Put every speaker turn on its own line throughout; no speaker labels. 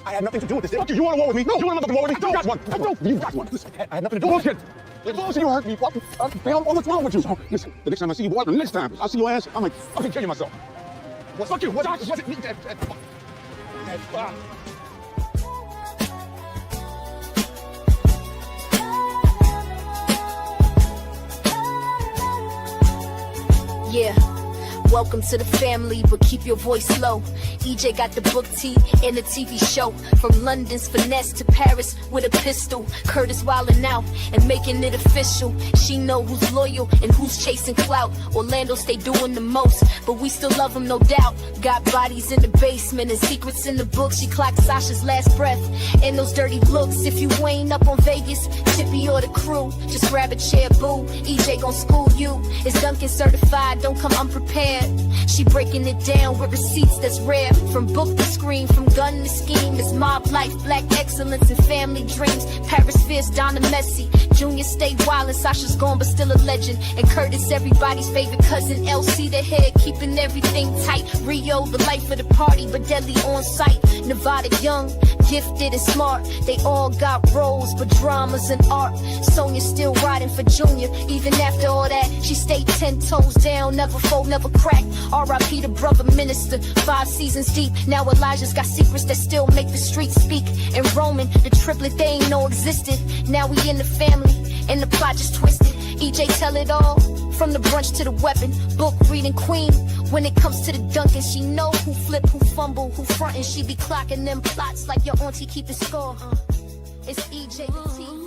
I had nothing to do with this. Fuck you. You want a war with me? No. You want another war with me? I got one. You got one. Listen, I had nothing to do with it. Bullshit. You hurt me. What's wrong with you? So, listen, the next time I see you, boy, the next time I see your ass, I'm like, fucking kill you myself. Fuck you. What's it?
Yeah, welcome to the family, but keep your voice low. EJ got the book T and the TV show. From London's finesse to Paris with a pistol. Curtis wildin' out and making it official. She know who's loyal and who's chasing clout. Orlando stay doing the most, but we still love him, no doubt. Got bodies in the basement and secrets in the book. She clocked Sasha's last breath and those dirty looks. If you ain't up on Vegas, Chippy or the crew, just grab a chair, boo. EJ gon' school you. It's Duncan certified, don't come unprepared. She breaking it down with receipts that's rare. From book to screen, from gun to scheme, it's mob life, black excellence and family dreams. Paris Fierce, Donna Messi, Junior stay wild and Sasha's gone but still a legend. And Curtis, everybody's favorite cousin. LC the head, keeping everything tight. Rio, the life of the party, but deadly on sight. Nevada young, gifted and smart. They all got roles, but dramas and art. Sonia still riding for Junior, even after all that. She stayed 10 toes down, never fold, never crack. R.I.P. the brother minister, 5 seasons deep. Now Elijah's got secrets that still make the streets speak. And Roman, the triplet they ain't know existed. Now we in the family, and the plot just twisted. EJ tell it all, from the brunch to the weapon. Book reading queen. When it comes to the Duncan, she know who flip, who fumble, who front, and she be clocking them plots like your auntie keeping score. It's EJ the TV.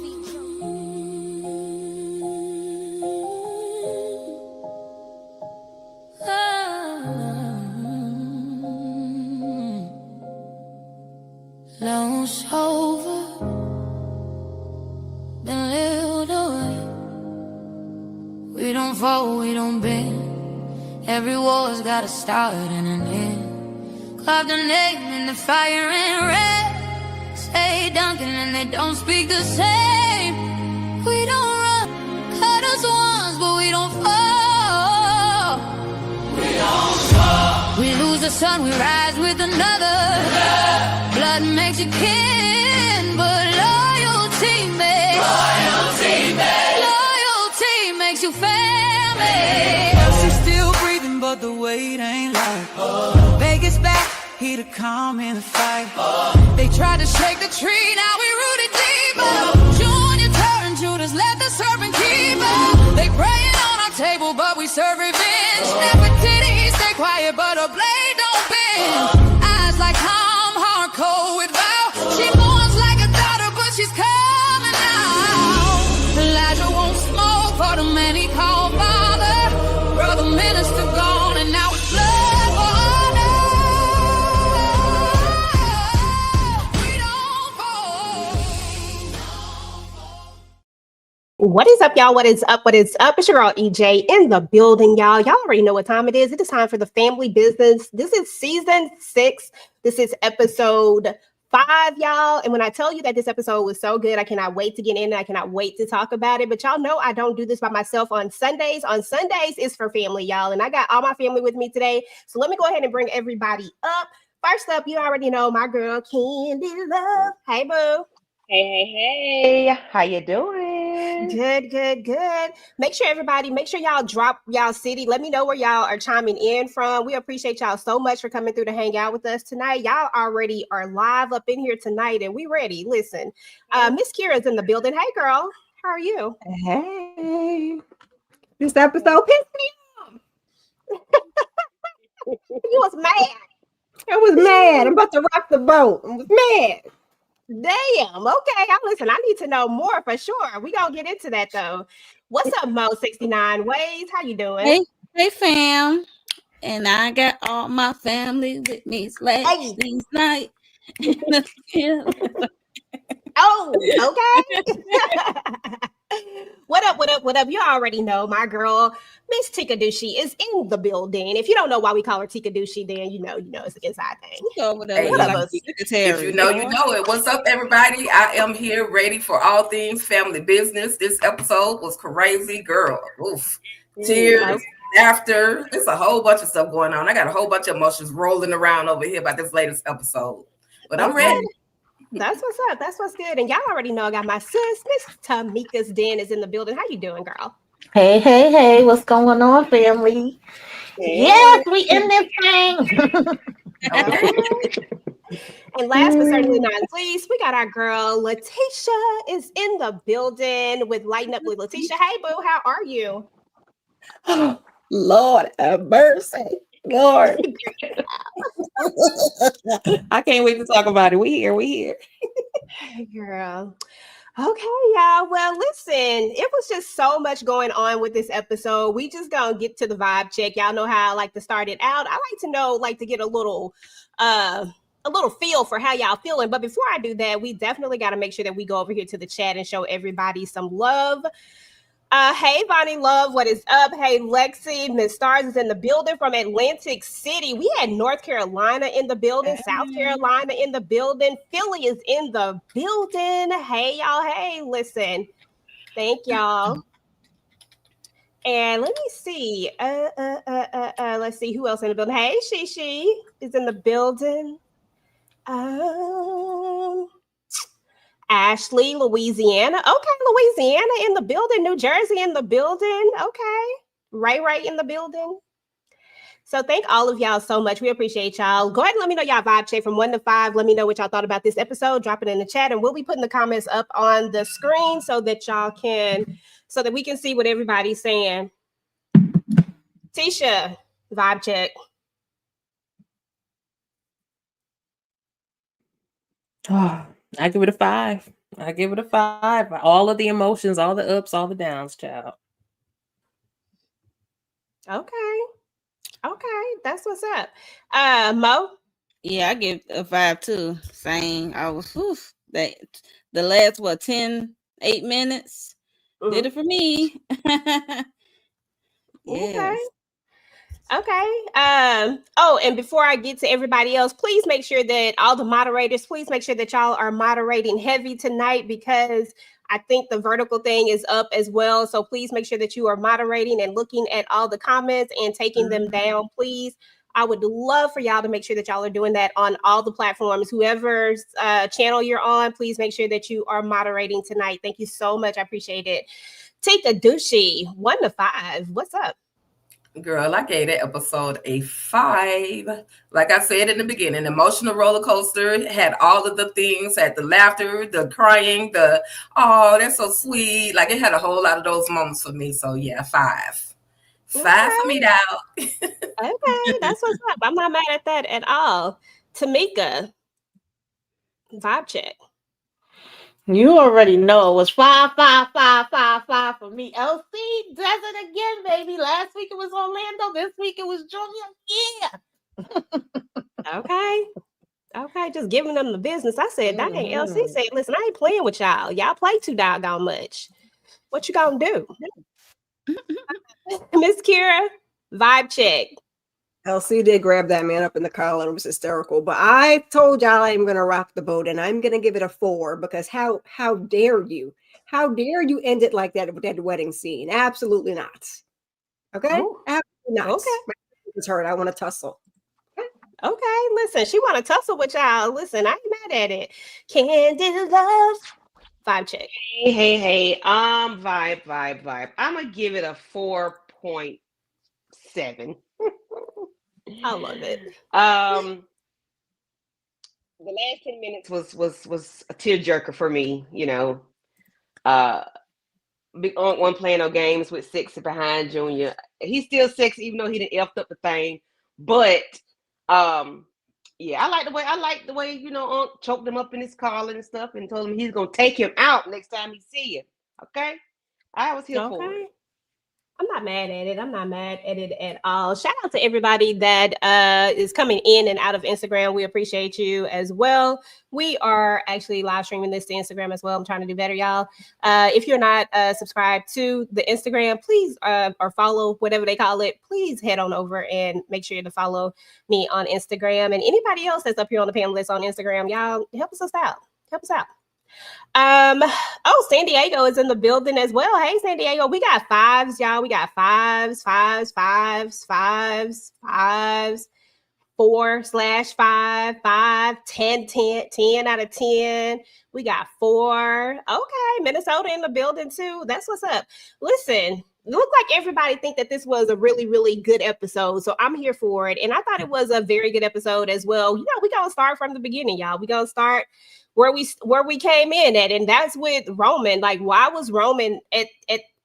Loans over, then lived away. We don't fold, we don't bend. Every war's got a start and an end. Carve the name in the fire and red. Say Duncan and they don't speak the same. We don't run, cut us once, but we don't fall. We don't fall. We lose the sun, we rise with another. Blood makes you kin, but loyalty makes you family.
She's still breathing, but the weight ain't light. Vegas back, he to come in the fight. They tried to shake the tree, now we rooted deeper. Junior turned Judas, let the serpent keep up. They praying on our table, but we serve revenge. Nefertiti, stay quiet, but her blade don't bend. Eyes like calm, hard cold with vow. She mourns like a daughter, but she's coming out. Elijah won't smoke for the man he called father. Brother minister gone, and now it's blood for honor. We don't fall.
What is up, y'all? What is up? What is up? It's your girl EJ in the building, y'all. Y'all already know what time it is. It is time for the family business. This is season 6. This is episode 5, y'all. And when I tell you that this episode was so good, I cannot wait to get in. I cannot wait to talk about it. But y'all know I don't do this by myself on Sundays. On Sundays is for family, y'all. And I got all my family with me today. So let me go ahead and bring everybody up. First up, you already know my girl Candy Love. Hey, boo.
Hey, how you doing?
Good. Make sure y'all drop y'all city. Let me know where y'all are chiming in from. We appreciate y'all so much for coming through to hang out with us tonight. Y'all already are live up in here tonight, and we ready. Listen, Miss Kira's in the building. Hey, girl, how are you?
Hey. This episode pissed me off.
You was mad.
I was mad. I'm about to rock the boat. I was mad.
Damn. Okay. Listen, I need to know more for sure. We gonna get into that though. What's up, Mo 69 Ways? How you doing?
Hey, fam. And I got all my family with me last night.
Oh, okay. What up? You already know my girl, Miss Tikadushi, is in the building. If you don't know why we call her Tikadushi, then you know it's an inside thing.
Hey,
if you know it. What's up, everybody? I am here ready for all things family business. This episode was crazy, girl. Oof. Tears, laughter. There's a whole bunch of stuff going on. I got a whole bunch of emotions rolling around over here about this latest episode. But I'm ready.
That's what's up. That's what's good. And y'all already know I got my sis, Miss Tamika's Den is in the building. How you doing, girl?
Hey, hey, hey, what's going on, family? Yes, we in this thing.
Okay. And last but certainly not least, we got our girl Letitia is in the building with Lighten Up with Letitia. Hey, boo, how are you?
Lord have mercy. Lord. I can't wait to talk about it. We here.
Hey, girl. Okay, y'all. Well, listen, it was just so much going on with this episode. We just gonna get to the vibe check. Y'all know how I like to start it out. I like to know, like to get a little feel for how y'all feeling. But before I do that, we definitely got to make sure that we go over here to the chat and show everybody some love. Hey, Bonnie Love, what is up? Hey, Lexi, Miss Stars is in the building from Atlantic City. We had North Carolina in the building, South Carolina in the building, Philly is in the building. Hey, y'all. Hey, listen. Thank y'all. And let me see. Let's see who else in the building. Hey, Shishi is in the building. Ashley, Louisiana. Okay, Louisiana in the building. New Jersey in the building. Okay. Right in the building. So thank all of y'all so much. We appreciate y'all. Go ahead and let me know y'all vibe check from 1 to 5. Let me know what y'all thought about this episode. Drop it in the chat and we'll be putting the comments up on the screen so that we can see what everybody's saying. Tisha, vibe check.
Oh, I give it a 5. I give it a 5. All of the emotions, all the ups, all the downs, child.
Okay, that's what's up. Mo?
Yeah, I give a 5 too. Same. I was the last 8 minutes did it for me.
Yes. Okay. And before I get to everybody else, please make sure that all the moderators, please make sure that y'all are moderating heavy tonight because I think the vertical thing is up as well. So please make sure that you are moderating and looking at all the comments and taking them down, please. I would love for y'all to make sure that y'all are doing that on all the platforms. Whoever's channel you're on, please make sure that you are moderating tonight. Thank you so much. I appreciate it. Take a douchey 1 to 5. What's up?
Girl, I gave that episode a 5. Like I said in the beginning, emotional roller coaster, had all of the things, had the laughter, the crying, oh, that's so sweet. Like it had a whole lot of those moments for me. So yeah, 5. 5 for me now.
Okay, that's what's up. I'm not mad at that at all. Tamika, vibe check.
You already know it was 5 for me. LC does it again, baby. Last week it was Orlando. This week it was Julia. Yeah.
Okay, just giving them the business. I said, dang, LC said, listen, I ain't playing with y'all. Y'all play too doggone much. What you gonna do? Miss Kira, vibe check.
LC did grab that man up in the collar. It was hysterical. But I told y'all I'm going to rock the boat and I'm going to give it a 4 because how dare you? How dare you end it like that with that wedding scene? Absolutely not. Okay? Absolutely not.
Okay.
My is hurt. I want to tussle.
Okay, listen, she want to tussle with y'all. Listen, I ain't mad at it. Candid love. Vibe check.
Hey. Vibe. I'm going to give it a 4.7.
I love it.
The last 10 minutes was a tearjerker for me, you know. Big one playing no games with 6 behind Junior. He's still sexy, even though he didn't effed up the thing. But yeah, I like the way you know choked him up in his collar and stuff, and told him he's gonna take him out next time he see him. Okay, I was here for it.
I'm not mad at it. I'm not mad at it at all. Shout out to everybody that is coming in and out of Instagram. We appreciate you as well. We are actually live streaming this to Instagram as well. I'm trying to do better, y'all. If you're not subscribed to the Instagram, please, or follow, whatever they call it, please head on over and make sure to follow me on Instagram. And anybody else that's up here on the panel list on Instagram, y'all help us out. San Diego is in the building as well. Hey, San Diego, we got 5s, y'all. We got 5s. 4/5, 5, 10, 10, 10 out of 10. We got 4. Okay, Minnesota in the building too. That's what's up. Listen, look like everybody think that this was a really, really good episode. So I'm here for it. And I thought it was a very good episode as well. You know, we gonna start from the beginning, y'all. We gonna start where we came in at, and that's with Roman. Like, why was Roman at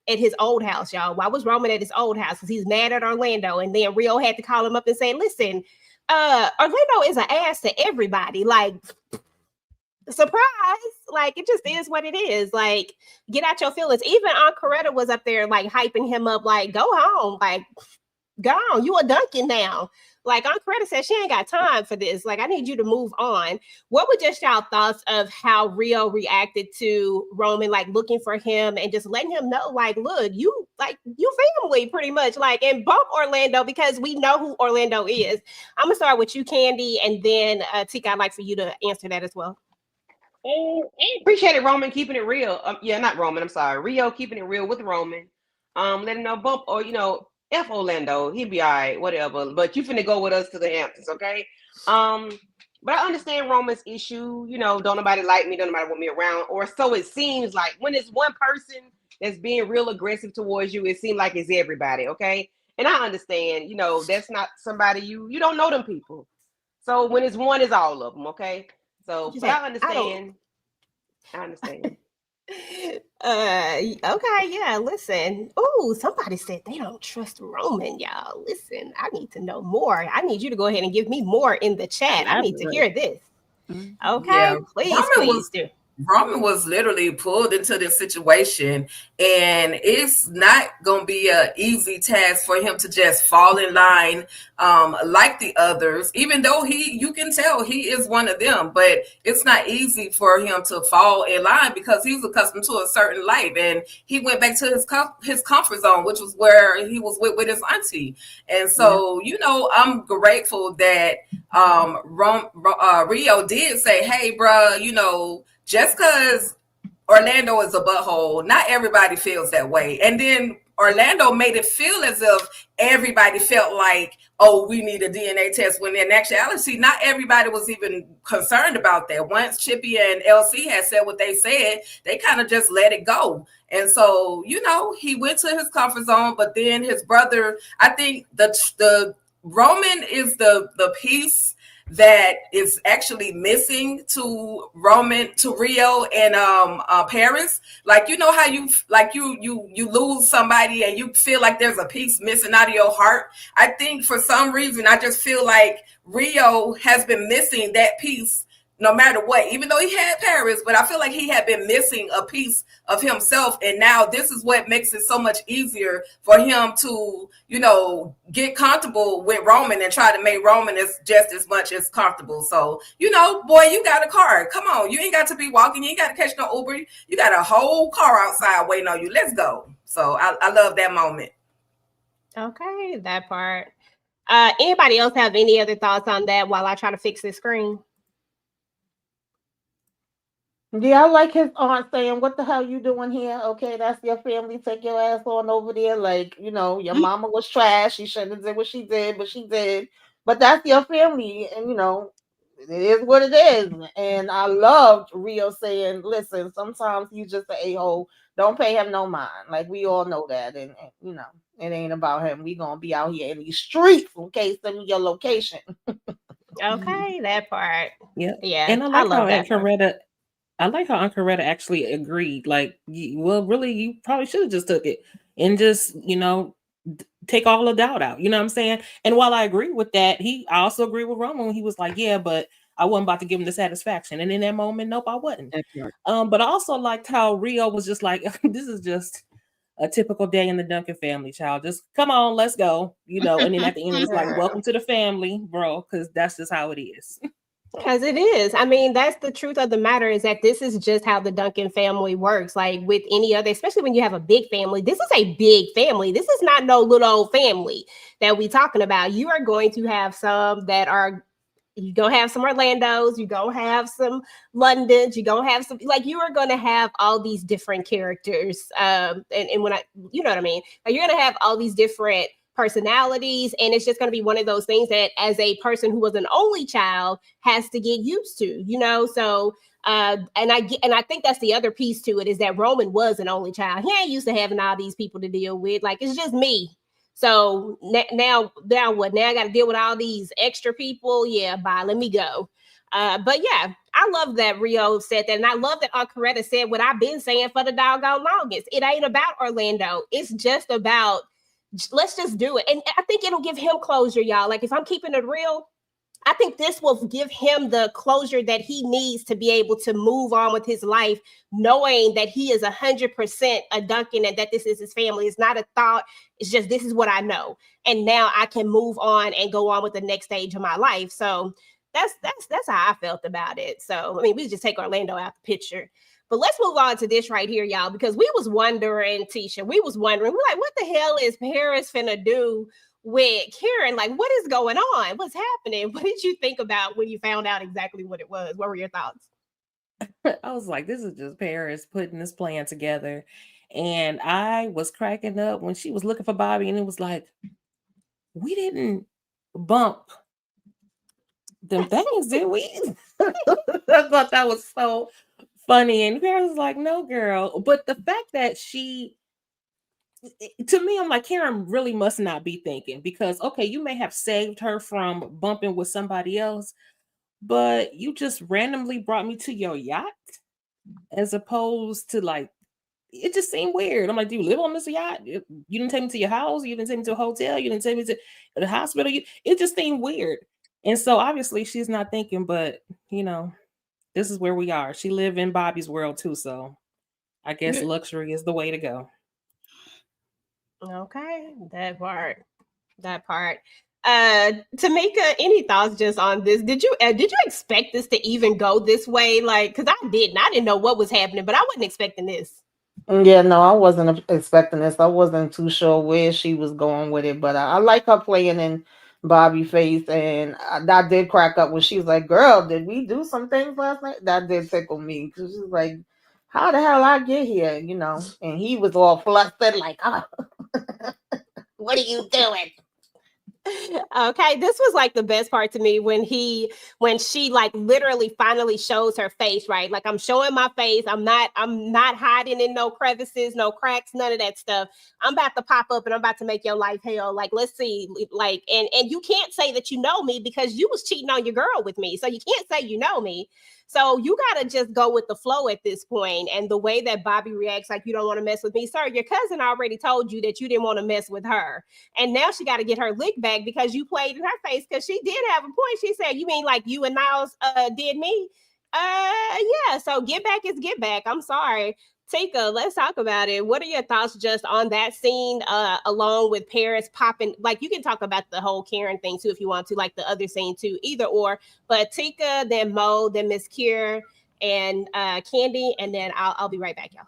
his old house, y'all? Why was Roman at his old house? Because he's mad at Orlando, and then Rio had to call him up and say, listen, Orlando is an ass to everybody. Like, surprise. Like, it just is what it is. Like, get out your feelings. Even Aunt Coretta was up there like hyping him up, like, go home, like, go on, you a Duncan now. Like, Aunt Coretta said she ain't got time for this. Like, I need you to move on. What were just y'all thoughts of how Rio reacted to Roman, like looking for him and just letting him know, like, look, you family pretty much, like, and bump Orlando because we know who Orlando is. I'm gonna start with you, Candy, and then Tik, I'd like for you to answer that as well.
I appreciated Roman keeping it real. Not Roman, I'm sorry. Rio keeping it real with Roman. Letting him bump, or F Orlando, he'll be all right, whatever. But you finna go with us to the Hamptons, okay? But I understand Roman's issue. Don't nobody like me, don't nobody want me around, or so it seems like. When it's one person that's being real aggressive towards you, it seems like it's everybody, okay? And I understand, that's not somebody you don't know them people. So when it's one, it's all of them, okay? So, but I understand. I understand.
Okay, yeah, listen. Oh, somebody said they don't trust Roman, y'all. Listen, I need to know more. I need you to go ahead and give me more in the chat. I need to hear this. Okay,
Yeah.
please do.
Roman was literally pulled into this situation, and it's not going to be an easy task for him to just fall in line like the others, even though you can tell he is one of them, but it's not easy for him to fall in line because he's accustomed to a certain life, and he went back to his comfort zone, which was where he was with his auntie. And so, I'm grateful that Rio did say, hey, bruh, just because Orlando is a butthole, not everybody feels that way. And then Orlando made it feel as if everybody felt like, oh, we need a DNA test, when in actuality, not everybody was even concerned about that. Once Chippy and LC had said what they said, they kind of just let it go. And so, he went to his comfort zone, but then his brother, I think the Roman is the piece that is actually missing to Rio and Paris. Like, how you lose somebody and you feel like there's a piece missing out of your heart. I think for some reason, I just feel like Rio has been missing that piece no matter what, even though he had Paris, but I feel like he had been missing a piece of himself. And now this is what makes it so much easier for him to, get comfortable with Roman and try to make Roman just as much as comfortable. So, boy, you got a car. Come on. You ain't got to be walking. You ain't got to catch no Uber. You got a whole car outside waiting on you. Let's go. So I love that moment.
Okay, that part. Anybody else have any other thoughts on that while I try to fix this screen?
Yeah, I like his aunt saying, what the hell you doing here? Okay, that's your family. Take your ass on over there. Like, your mama was trash. She shouldn't have did what she did, but she did. But that's your family. And, it is what it is. And I loved Rio saying, listen, sometimes you just an a-hole. Don't pay him no mind. Like, we all know that. And it ain't about him. We going to be out here in these streets. Okay, send me your location.
Okay, that part.
Yeah.
Yeah.
And I like how
that part.
I like how Aunt Coretta actually agreed. Like, well, really, you probably should have just took it and just, take all the doubt out. You know what I'm saying? And while I agree with that, I also agree with Roman when he was like, yeah, but I wasn't about to give him the satisfaction. And in that moment, nope, I wasn't. But I also liked how Rio was just like, this is just a typical day in the Duncan family, child. Just come on, let's go. And then at the end, it's like, welcome to the family, bro, because that's just how it is.
Because it is. I mean, that's the truth of the matter, is that this is just how the Duncan family works. Like with any other, especially when you have a big family, this is a big family. This is not no little old family that we talking about. You are going to have some that are, you're going to have some Orlandos, you're going to have some Londons, you're going to have some, like, you are going to have all these different characters. And when you know what I mean? Like, you're going to have all these different personalities, and it's just going to be one of those things that as a person who was an only child has to get used to, you know. So and I think that's the other piece to it, is that Roman was an only child. He ain't used to having all these people to deal with. Like, it's just me. So now what? Now I got to deal with all these extra people. Yeah, bye. Let me go. But yeah, I love that Rio said that. And I love that Aunt Coretta said what I've been saying for the doggone longest. It ain't about Orlando. It's just about, let's just do it. And I think it'll give him closure, y'all. Like, if I'm keeping it real, I think this will give him the closure that he needs to be able to move on with his life, knowing that he is 100% a Duncan and that this is his family. It's not a thought. It's just, this is what I know. And now I can move on and go on with the next stage of my life. So that's how I felt about it. So, I mean, we just take Orlando out the picture. But let's move on to this right here, y'all, because we was wondering, Tisha, we're like, what the hell is Paris finna do with Karen? Like, what is going on? What's happening? What did you think about when you found out exactly what it was? What were your thoughts?
I was like, this is just Paris putting this plan together. And I was cracking up when she was looking for Bobby, and it was like, we didn't bump them things, did we? I thought that was so funny. And Karen was like, no, girl. But the fact that to me, I'm like, Karen really must not be thinking, because, okay, you may have saved her from bumping with somebody else, but you just randomly brought me to your yacht, as opposed to, like, it just seemed weird. I'm like, do you live on this yacht? You didn't take me to your house. You didn't take me to a hotel. You didn't take me to the hospital. It just seemed weird. And so obviously she's not thinking, but, you know, this is where we are. She lived in Bobby's world too. So I guess luxury is the way to go.
Okay, that part. Tamika, any thoughts just on this? Did you expect this to even go this way? Like, because I didn't know what was happening, but I wasn't expecting this.
Yeah, no, I wasn't expecting this. I wasn't too sure where she was going with it, but I like her playing in Bobby face, and that did crack up when she was like, "Girl, did we do some things last night?" That did tickle me, because she was like, "How the hell I get here?" You know, and he was all flustered, like, "Oh, what are you doing?"
Okay, this was like the best part to me when she like literally finally shows her face, right? Like, I'm showing my face. I'm not hiding in no crevices, no cracks, none of that stuff. I'm about to pop up and I'm about to make your life hell. Like, let's see. Like, and you can't say that you know me, because you was cheating on your girl with me. So you can't say you know me. So you got to just go with the flow at this point. And the way that Bobby reacts, like, you don't want to mess with me. Sir, your cousin already told you that you didn't want to mess with her. And now she got to get her lick back because you played in her face, because she did have a point. She said, you mean like you and Niles did me? Yeah. So get back is get back. I'm sorry. Tika, let's talk about it. What are your thoughts just on that scene, along with Paris popping? Like, you can talk about the whole Karen thing too if you want to, like the other scene too, either or. But Tika, then Mo, then Miss Kier, and Candy, and then I'll be right back, y'all.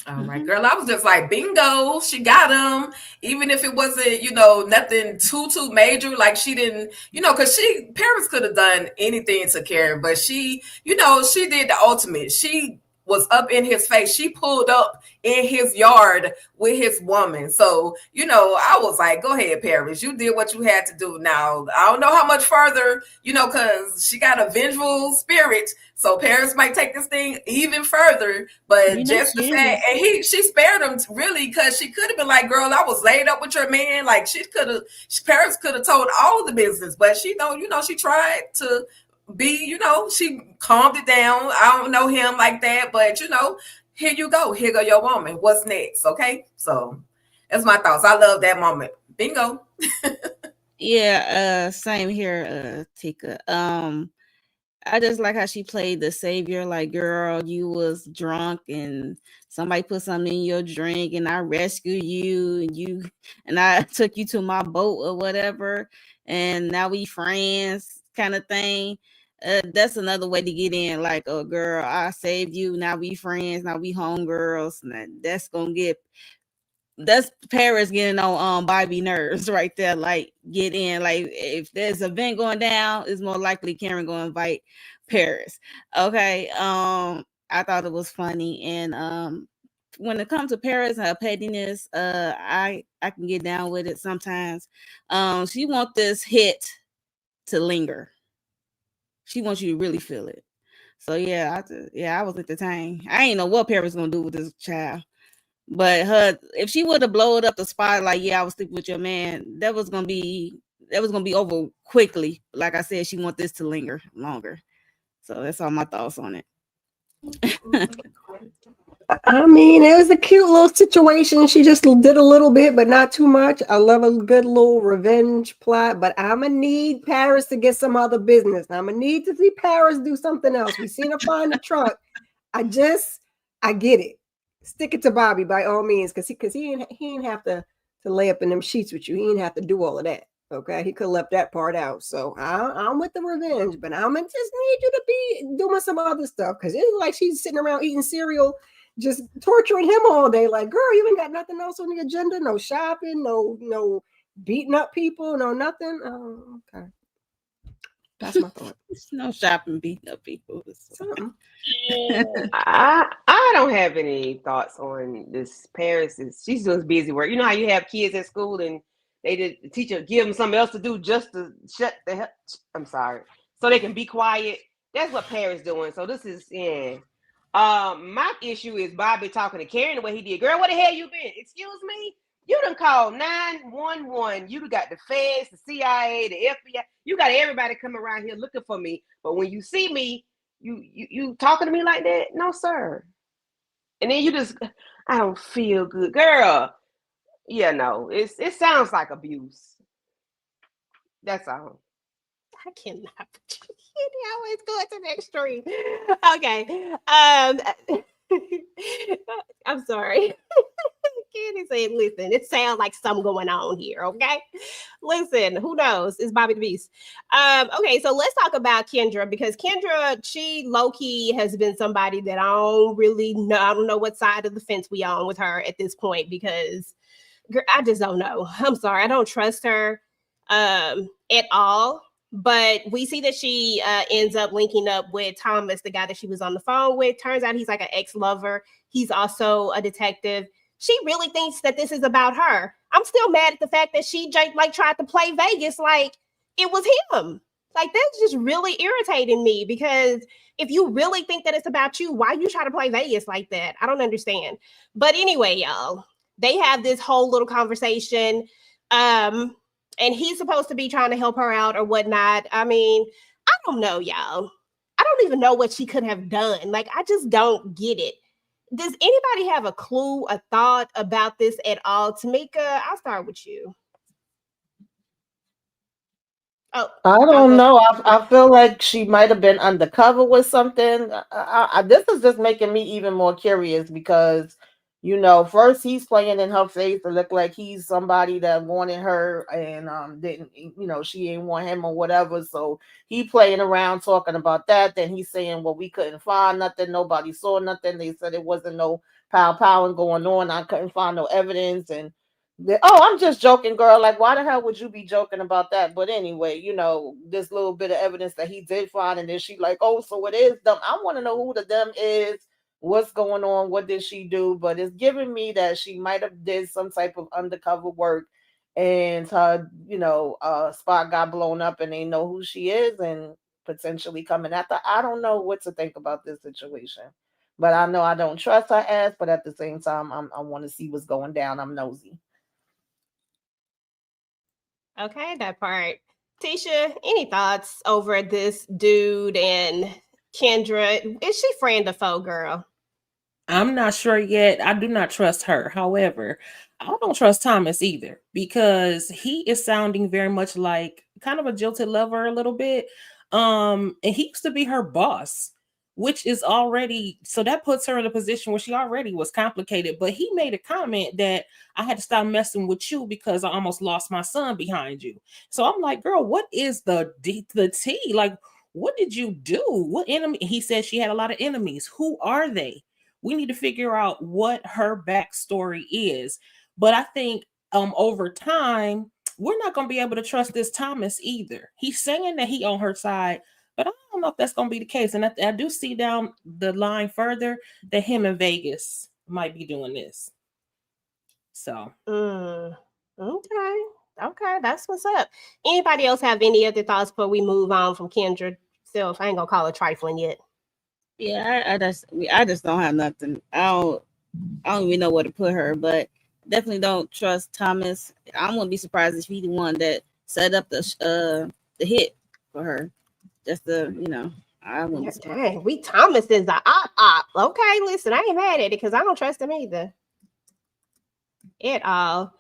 All right, girl. I was just like, bingo, she got him. Even if it wasn't, nothing too major. Like, she didn't, because Paris could have done anything to Karen, but she, she did the ultimate. She was up in his face. She pulled up in his yard with his woman. So, I was like, go ahead, Paris. You did what you had to do. Now, I don't know how much further, because she got a vengeful spirit. So Paris might take this thing even further. But just the fact, and she spared him really, because she could have been like, girl, I was laid up with your man. Like, Paris could have told all the business, but she don't, she tried to be, she calmed it down. I don't know him like that, but here you go. Here go your woman. What's next? Okay. So that's my thoughts. I love that moment. Bingo.
Yeah, same here, Tika. I just like how she played the savior. Like, girl, you was drunk and somebody put something in your drink and I rescued you and I took you to my boat or whatever. And now we friends kind of thing. That's another way to get in. Like, oh, girl, I saved you. Now we friends. Now we homegirls. That's Paris getting on Bobby nerves right there. Like, get in. Like, if there's an event going down, it's more likely Karen gonna invite Paris. Okay. I thought it was funny, and when it comes to Paris and her pettiness, I can get down with it sometimes. She wants this hit to linger. She wants you to really feel it. So yeah, I was entertained. I ain't know what Paris gonna do with this child. But if she would have blowed up the spot, like, yeah, I was sleeping with your man, that was gonna be over quickly. Like I said, she want this to linger longer. So that's all my thoughts on it.
I mean, it was a cute little situation. She just did a little bit, but not too much. I love a good little revenge plot, but I'm gonna need Paris to get some other business. I'm gonna need to see Paris do something else. We seen her find the truck. I get it. Stick it to Bobby by all means, because he ain't have to lay up in them sheets with you. He didn't have to do all of that. Okay, he could have left that part out. So I'm with the revenge, but I'm gonna just need you to be doing some other stuff, because it's like she's sitting around eating cereal, just torturing him all day. Like, girl, you ain't got nothing else on the agenda? No shopping, no beating up people, no nothing. Oh, okay. That's my thought.
No shopping, beating up people.
I don't have any thoughts on this. Paris she's doing busy work. You know how you have kids at school and the teacher give them something else to do just to shut the hell. I'm sorry, so they can be quiet. That's what Paris doing. So this is my issue is Bobby talking to Karen the way he did. Girl, where the hell you been? Excuse me. You done called 911. You got the feds, the CIA, the FBI. You got everybody coming around here looking for me. But when you see me, you talking to me like that? No, sir. And then you just, I don't feel good. Girl, yeah, no. It sounds like abuse. That's all.
I cannot. You always go to the extreme. Okay. I'm sorry. Candy said, listen, it sounds like something going on here, okay? Listen, who knows? It's Bobby the Beast. Okay, so let's talk about Kendra, because Kendra, she low-key has been somebody that I don't really know. I don't know what side of the fence we on with her at this point, because I just don't know. I'm sorry. I don't trust her at all. But we see that she ends up linking up with Thomas, the guy that she was on the phone with. Turns out he's like an ex-lover. He's also a detective. She really thinks that this is about her. I'm still mad at the fact that she like tried to play Vegas like it was him. Like, that's just really irritating me, because if you really think that it's about you, why you try to play Vegas like that? I don't understand. But anyway, y'all, they have this whole little conversation. And he's supposed to be trying to help her out or whatnot. I mean, I don't know, y'all. I don't even know what she could have done. Like, I just don't get it. Does anybody have a clue, a thought about this at all? Tamika, I'll start with you.
Oh, I don't know. I feel like she might have been undercover with something. This is just making me even more curious, because, you know, first he's playing in her face to look like he's somebody that wanted her and didn't, you know, she ain't want him or whatever. So he playing around talking about that. Then he's saying, well, we couldn't find nothing. Nobody saw nothing. They said it wasn't no pow going on. I couldn't find no evidence. And I'm just joking, girl. Like, why the hell would you be joking about that? But anyway, you know, this little bit of evidence that he did find, and then she like, oh, so it is them. I want to know who the them is, what's going on, what did she do? But it's giving me that she might have did some type of undercover work, and her, you know, spot got blown up, and they know who she is, and potentially coming after. I don't know what to think about this situation, but I know I don't trust her ass. But at the same time, I want to see what's going down. I'm nosy.
Okay, that part. Tisha, any thoughts over this dude and Kendra? Is she friend or foe, girl?
I'm not sure yet. I do not trust her. However, I don't trust Thomas either, because he is sounding very much like kind of a jilted lover a little bit. And he used to be her boss, which is already, so that puts her in a position where she already was complicated. But he made a comment that I had to stop messing with you because I almost lost my son behind you. So I'm like, girl, what is the tea? Like, what did you do? What enemy? He said she had a lot of enemies. Who are they? We need to figure out what her backstory is. But I think over time, we're not going to be able to trust this Thomas either. He's saying that he on her side, but I don't know if that's going to be the case. And I do see down the line further that him and Vegas might be doing this. So
okay, that's what's up. Anybody else have any other thoughts before we move on from Kendra self? I ain't gonna call it trifling yet.
Yeah, I just don't have nothing. I don't even know where to put her, but definitely don't trust Thomas. I wouldn't be surprised if he's the one that set up the hit for her. Just I wouldn't.
Dang, we Thomas is a op. Okay, listen, I ain't mad at it because I don't trust him either at all.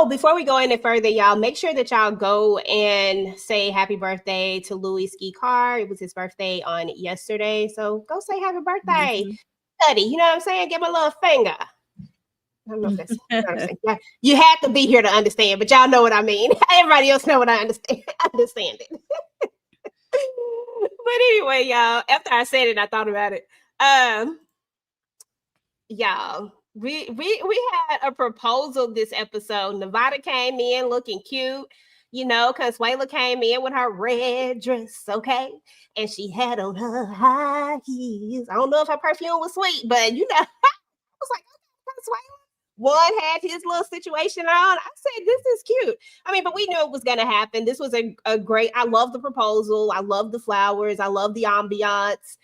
Before we go any further, y'all, make sure that y'all go and say happy birthday to Louis Ski Carr. It was his birthday on yesterday, so go say happy birthday, buddy. You know what I'm saying? Give him a little finger. I don't know if that's what I'm saying. You have to be here to understand, but y'all know what I mean. Everybody else know what I understand. I understand it. But anyway, y'all, after I said it, I thought about it. Y'all, we had a proposal this episode. Nevada came in looking cute, Consuela came in with her red dress, okay? And she had on her high heels. I don't know if her perfume was sweet, but I was like, Consuela. One had his little situation on. I said, this is cute. I mean, but we knew it was going to happen. This was a great, I love the proposal. I love the flowers. I love the ambiance.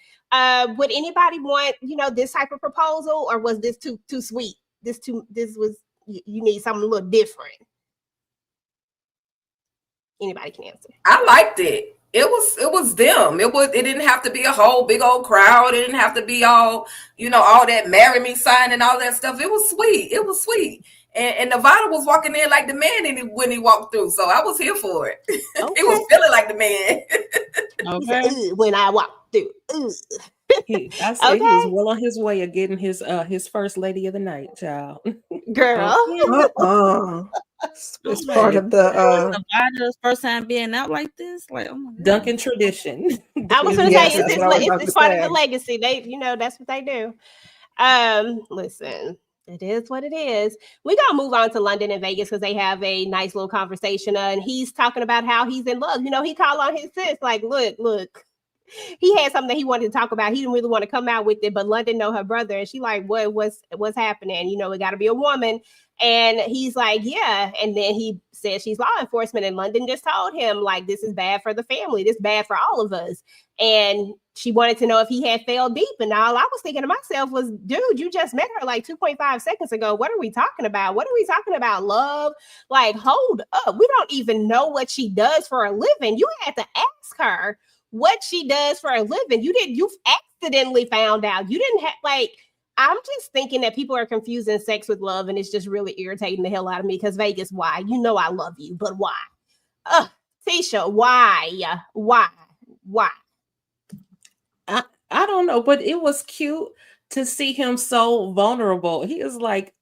Would anybody want, this type of proposal, or was this too sweet? This was, you need something a little different. Anybody can answer.
I liked it. It was them. It didn't have to be a whole big old crowd. It didn't have to be all, all that marry me sign and all that stuff. It was sweet. And Nevada was walking in like the man when he walked through. So I was here for it. Okay. He was feeling like the man.
Okay. When I walked through.
He was well on his way of getting his first lady of the night, child.
Girl.
It's part of the
Nevada's first time being out like this. Like, oh my God.
Duncan tradition.
I was gonna say it's part of the legacy. They, that's what they do. Listen, it is what it is. We're gonna move on to London and Vegas because they have a nice little conversation. And he's talking about how he's in love. He called on his sis, like, look. He had something that he wanted to talk about. He didn't really want to come out with it, but London know her brother, and she like, what's happening? It got to be a woman. And he's like, yeah. And then he said she's law enforcement, and London just told him, like, this is bad for the family. This is bad for all of us. And she wanted to know if he had fell deep. And all I was thinking to myself was, dude, you just met her like 2.5 seconds ago. What are we talking about? What are we talking about? Love? Like, hold up. We don't even know what she does for a living. You had to ask her what she does for a living. You've accidentally found out. You didn't have, like, I'm just thinking that people are confusing sex with love, and it's just really irritating the hell out of me because Vegas, why? I love you, but why? Tisha, why?
I don't know, but it was cute to see him so vulnerable. He is like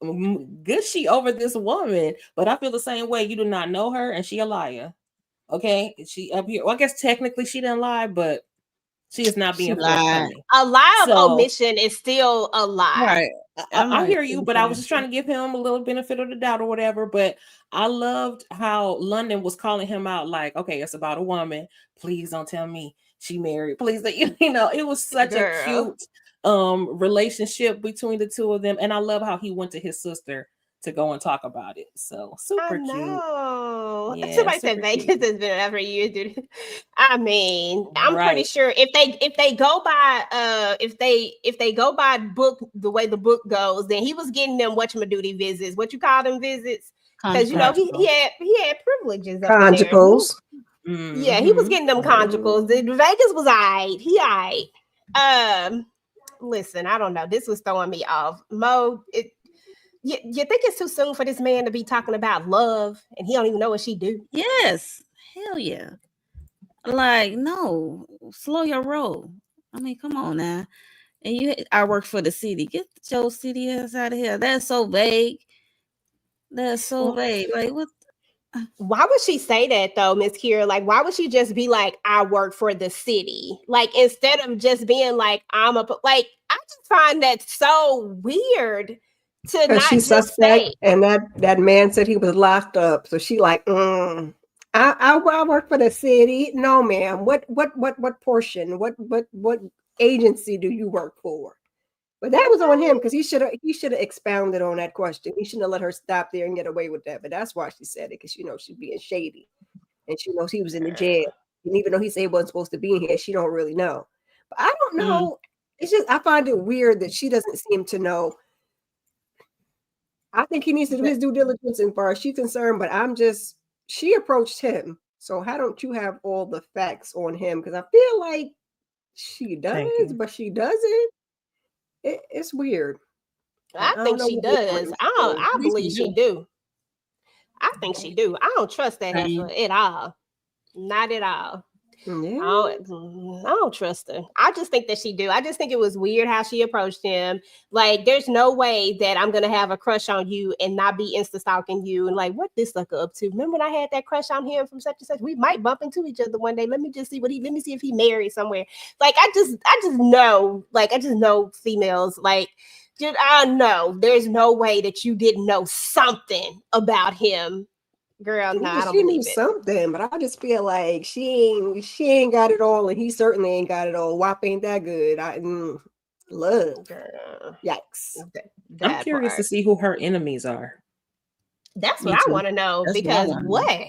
gushy over this woman, but I feel the same way. You do not know her, and she a liar. Okay, she up here. Well, I guess technically she didn't lie, but she is not being forthcoming.
A lie of omission is still a lie.
Right. I hear you, but I was just trying to give him a little benefit of the doubt or whatever. But I loved how London was calling him out, like, okay, it's about a woman. Please don't tell me she married. Please, it was such a cute relationship between the two of them, and I love how he went to his sister to go and talk about it. So super cute.
Yeah, somebody said Vegas has been there for years, dude. I mean, I'm pretty sure if they go by if they go by book the way the book goes, then he was getting them whatchamadoodie visits. What you call them visits? Because he had privileges.
Conjugals.
Yeah, he was getting them conjugals. Vegas was alright. Listen, I don't know. This was throwing me off. Mo, you think it's too soon for this man to be talking about love and he don't even know what she do?
Yes. Hell yeah. Like, no. Slow your roll. I mean, come on now. And I work for the city. Get your city ass out of here. That's so vague. Like, what?
Why would she say that though, Miss Kira? Like, why would she just be like, I work for the city? Like, instead of just being like, I just find that so weird.
She's suspect, and that man said he was locked up. So she like, I work for the city. No, ma'am. What portion? What agency do you work for? But that was on him because he should have expounded on that question. He shouldn't have let her stop there and get away with that. But that's why she said it, because she's being shady, and she knows he was in the jail. And even though he said he wasn't supposed to be in here, she don't really know. But I don't know. It's just I find it weird that she doesn't seem to know. I think he needs to do his due diligence as far as she's concerned. But she approached him. So how don't you have all the facts on him? Because I feel like she does, but she doesn't. It's weird.
I think she does. I believe she do. I think she do. I don't trust that heifer at all. Not at all.
Yeah.
I don't trust her. I just think that she do. I just think it was weird how she approached him. Like, there's no way that I'm gonna have a crush on you and not be insta stalking you and like, what this sucker up to? Remember when I had that crush on him from such and such? We might bump into each other one day. Let me see if he married somewhere. Like, I just know. Like, I just know females. Like, I know there's no way that you didn't know something about him. Girl, no, I don't believe it.
Something, but I just feel like she ain't got it all, and he certainly ain't got it all. WAP ain't that good. Love.
Girl.
Yikes.
I'm curious to see who her enemies are.
That's what I want to know. Because what?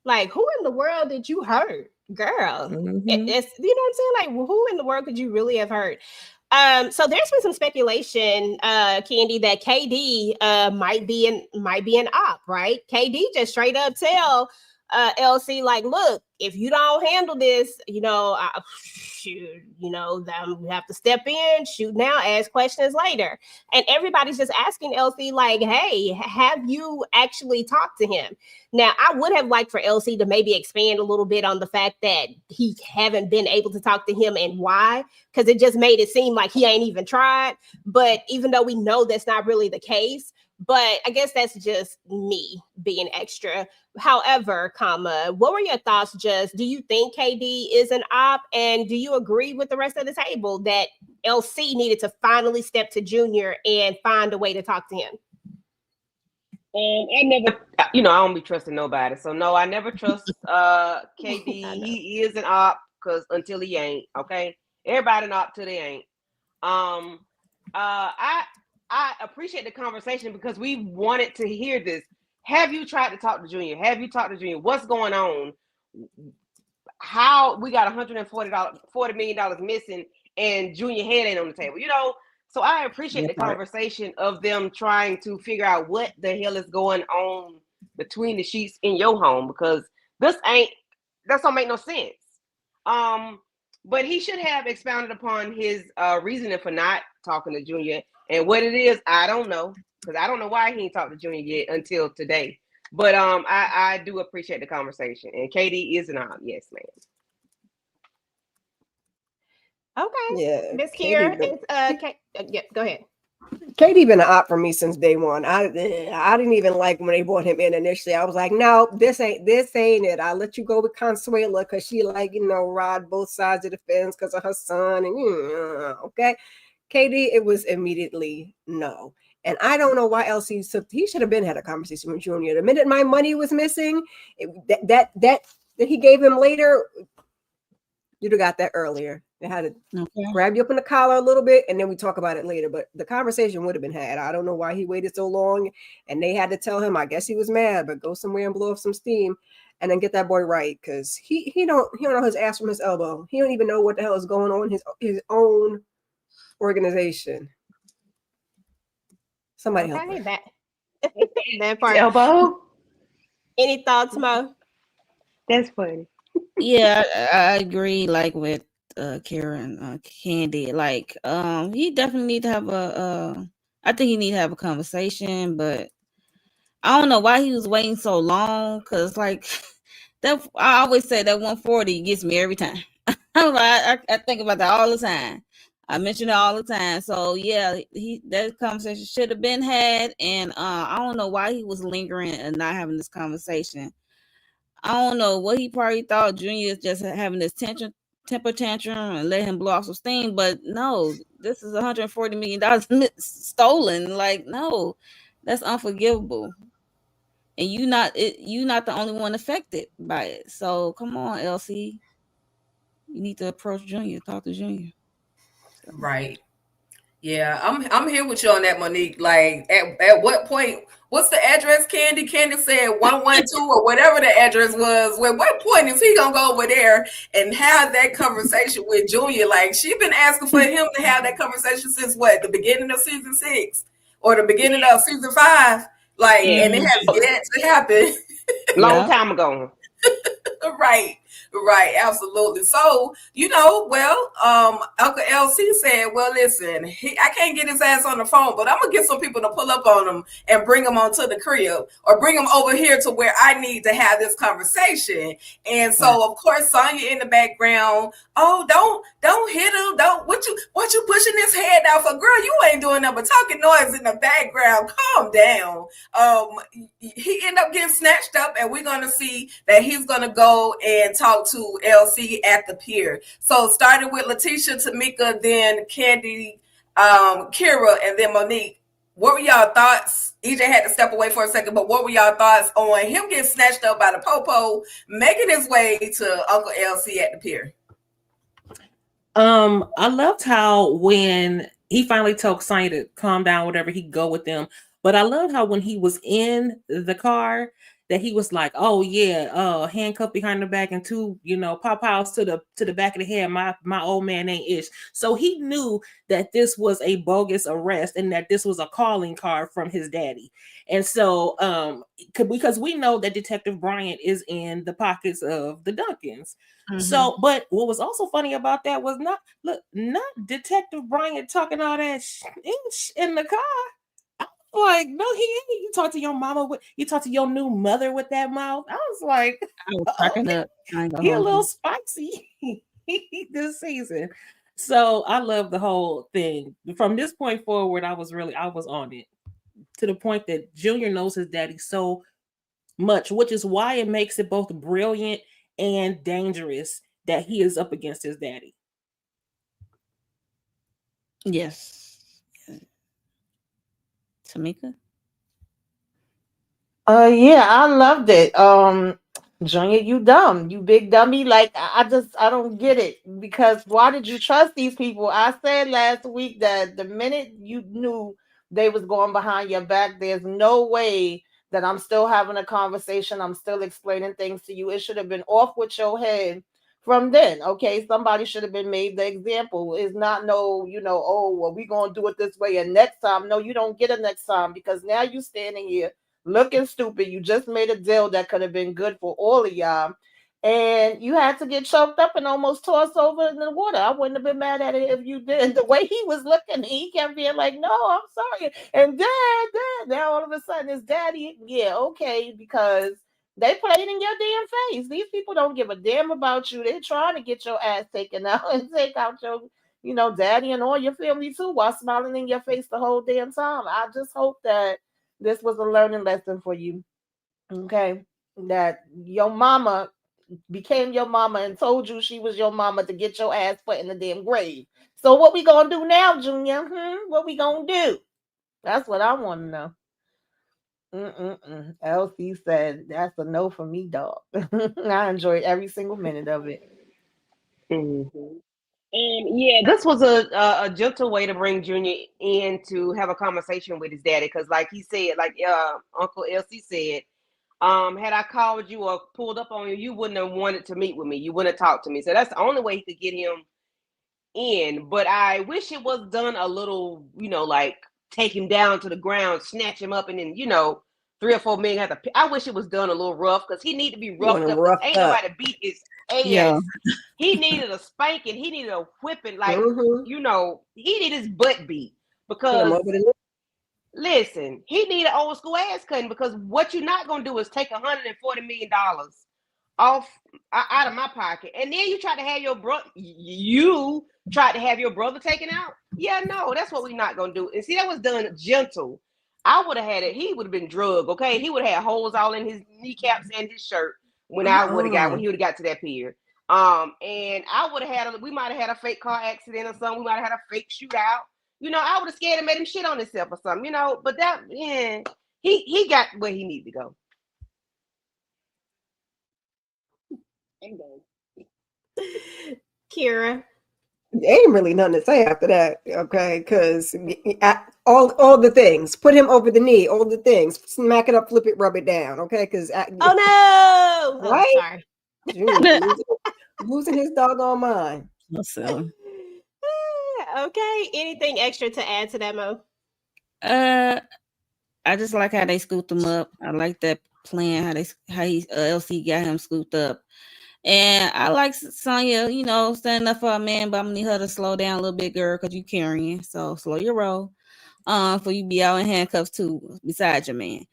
Like, who in the world did you hurt, girl? It's, you know what I'm saying? Like, who in the world could you really have hurt? So there's been some speculation, Candy, that KD might be an op, right? KD just straight up tell LC, like, look, if you don't handle this, then we have to step in, shoot now, ask questions later. And everybody's just asking LC, like, hey, have you actually talked to him? Now, I would have liked for LC to maybe expand a little bit on the fact that he haven't been able to talk to him and why, because it just made it seem like he ain't even tried. But even though we know that's not really the case, but I guess that's just me being extra. However, what were your thoughts, Just? Do you think KD is an op? And do you agree with the rest of the table that LC needed to finally step to Junior and find a way to talk to him?
I never, I don't be trusting nobody. So no, I never trust KD. He is an op because until he ain't, okay? Everybody an op till they ain't. I appreciate the conversation because we wanted to hear this. Have you tried to talk to Junior? Have you talked to Junior? What's going on? How we got $140 million missing and Junior head ain't on the table, So I appreciate the conversation of them trying to figure out what the hell is going on between the sheets in your home, because that don't make no sense. But he should have expounded upon his reasoning for not talking to Junior. And what it is, I don't know, because I don't know why he ain't talked to Junior yet until today. But I do appreciate the conversation. And KD is an op, yes, ma'am.
Okay.
Yeah.
Miss Kira, go ahead.
KD been an op for me since day one. I didn't even like when they brought him in initially. I was like, no, this ain't it. I let you go with Consuela because she ride both sides of the fence because of her son. And okay. KD, it was immediately no. And I don't know why else he should have had a conversation with Junior. The minute my money was missing, that he gave him later, you'd have got that earlier. They had to grab you up in the collar a little bit, and then we talk about it later. But the conversation would have been had. I don't know why he waited so long, and they had to tell him. I guess he was mad, but go somewhere and blow off some steam, and then get that boy right, because he don't know his ass from his elbow. He don't even know what the hell is going on in his own organization. Somebody help me.
That part.
Elbow.
Any thoughts, Mo?
That's funny.
Yeah, I agree. Like with Karen, Candy. Like, he definitely need to have I think he need to have a conversation, but I don't know why he was waiting so long. Cause like that, I always say that 140 gets me every time. I think about that all the time. I mention it all the time. So yeah, that conversation should have been had, and I don't know why he was lingering and not having this conversation. I don't know what he probably thought Junior is just having this temper tantrum and let him blow off some steam, but no, this is $140 million stolen. Like, no, that's unforgivable. And you not the only one affected by it. So come on, LC. You need to approach Junior, talk to Junior.
Right. Yeah, I'm here with you on that, Monique. Like, at what point? What's the address, Candy? Candy said 112 or whatever the address was. Well, what point is he gonna go over there and have that conversation with Junior? Like, she been asking for him to have that conversation since what, the beginning of season 6 or the beginning of season 5? Like, and it has yet to happen.
Long time ago.
Right, absolutely. So, Uncle LC said, well, listen, I can't get his ass on the phone, but I'm gonna get some people to pull up on him and bring him onto the crib or bring him over here to where I need to have this conversation. And so, of course, Sonya in the background, oh, don't hit him, what you pushing his head out for? Girl, you ain't doing nothing but talking noise in the background. Calm down. He ended up getting snatched up, and we're gonna see that he's gonna go and talk to LC at the pier. So started with Letitia, Tamika, then Candy, Kira, and then Monique. What were y'all thoughts? EJ had to step away for a second, but what were y'all thoughts on him getting snatched up by the popo, making his way to Uncle LC at the pier?
I loved how when he finally told Sonya to calm down, whatever, he'd go with them. But I loved how when he was in the car, that he was like, "Oh yeah, handcuffed behind the back and two, pop-outs to the back of the head. My old man ain't ish." So he knew that this was a bogus arrest and that this was a calling card from his daddy. And so, because we know that Detective Bryant is in the pockets of the Duncans. Mm-hmm. So, but what was also funny about that was not Detective Bryant talking all that in the car. Like, no, he ain't. You talk to your mama you talk to your new mother with that mouth. I was like, he a little spicy this season. So I love the whole thing. From this point forward, I was on it, to the point that Junior knows his daddy so much, which is why it makes it both brilliant and dangerous that he is up against his daddy.
Yes. Tamika?
Yeah, I loved it. Junior, you dumb, you big dummy. Like, I don't get it, because why did you trust these people? I said last week that the minute you knew they was going behind your back, there's no way that I'm still having a conversation. I'm still explaining things to you. It should have been off with your head from then. Okay, somebody should have been made the example. It's not oh, well, we gonna do it this way, and next time. No, you don't get a next time, because now you standing here looking stupid. You just made a deal that could have been good for all of y'all, and you had to get choked up and almost tossed over in the water. I wouldn't have been mad at it if you did. The way he was looking, he kept being like, "No, I'm sorry." And dad. Now all of a sudden it's daddy. Yeah, okay, because they played in your damn face. These people don't give a damn about you. They're trying to get your ass taken out and take out your, daddy and all your family too, while smiling in your face the whole damn time. I just hope that this was a learning lesson for you. Okay. That your mama became your mama and told you she was your mama to get your ass put in the damn grave. So what we gonna do now, Junior? What we gonna do? That's what I want to know. LC said that's a no for me, dog. I enjoyed every single minute of it.
Mm-hmm. Yeah, this was a gentle way to bring Junior in to have a conversation with his daddy, because like he said, like Uncle LC said, had I called you or pulled up on you, you wouldn't have wanted to meet with me. You wouldn't have talked to me. So that's the only way he could get him in. But I wish it was done a little, like take him down to the ground, snatch him up, and then 3 or 4 men have to. I wish it was done a little rough, because he needed to be roughed up. Ain't nobody beat his ass. Yeah. He needed a spanking. He needed a whipping. Like he needed his butt beat, because listen, he needed an old school ass cutting, because what you're not gonna do is take $140 million off out of my pocket, and then you try to have your brother. You tried to have your brother taken out. Yeah, no, that's what we're not gonna do. And see, that was done gentle. I would have had it. He would have been drugged. Okay, he would have had holes all in his kneecaps and his shirt when he would have got to that pier. And I would have we might have had a fake car accident or something. We might have had a fake shootout. I would have scared and made him shit on himself or something. But that, he got where he needed to go.
Kira.
ain't really nothing to say after that, okay? Because all the things, put him over the knee, all the things, smack it up, flip it, rub it down, okay? Because
oh no,
right?
oh, sorry,
Junior losing his doggone mind.
So,
okay. Anything extra to add to that, Mo?
I just like how they scooped him up. I like that plan, how LC got him scooped up. And I like Sonya, standing up for a man, but I'm gonna need her to slow down a little bit, girl, because you carrying. So slow your roll. For you be out in handcuffs too, besides your man.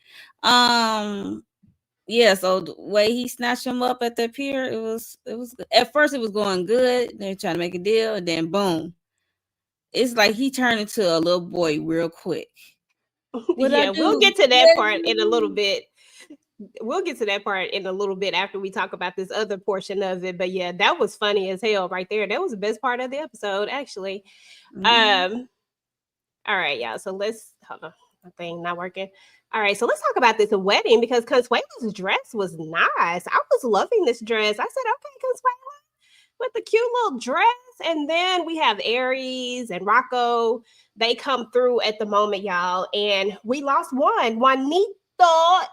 Yeah, so the way he snatched him up at that pier, it was at first it was going good. They're trying to make a deal, and then boom. It's like he turned into a little boy real quick.
Yeah, we'll get to that part in a little bit. We'll get to that part in a little bit after we talk about this other portion of it. But yeah, that was funny as hell right there. That was the best part of the episode, actually. All right, y'all. So let's hold on. My thing not working. All right, so let's talk about this wedding because Consuela's dress was nice. I was loving this dress. I said, okay, Consuela, with the cute little dress. And then we have Aries and Rocco. They come through at the moment, y'all. And we lost one. Juanito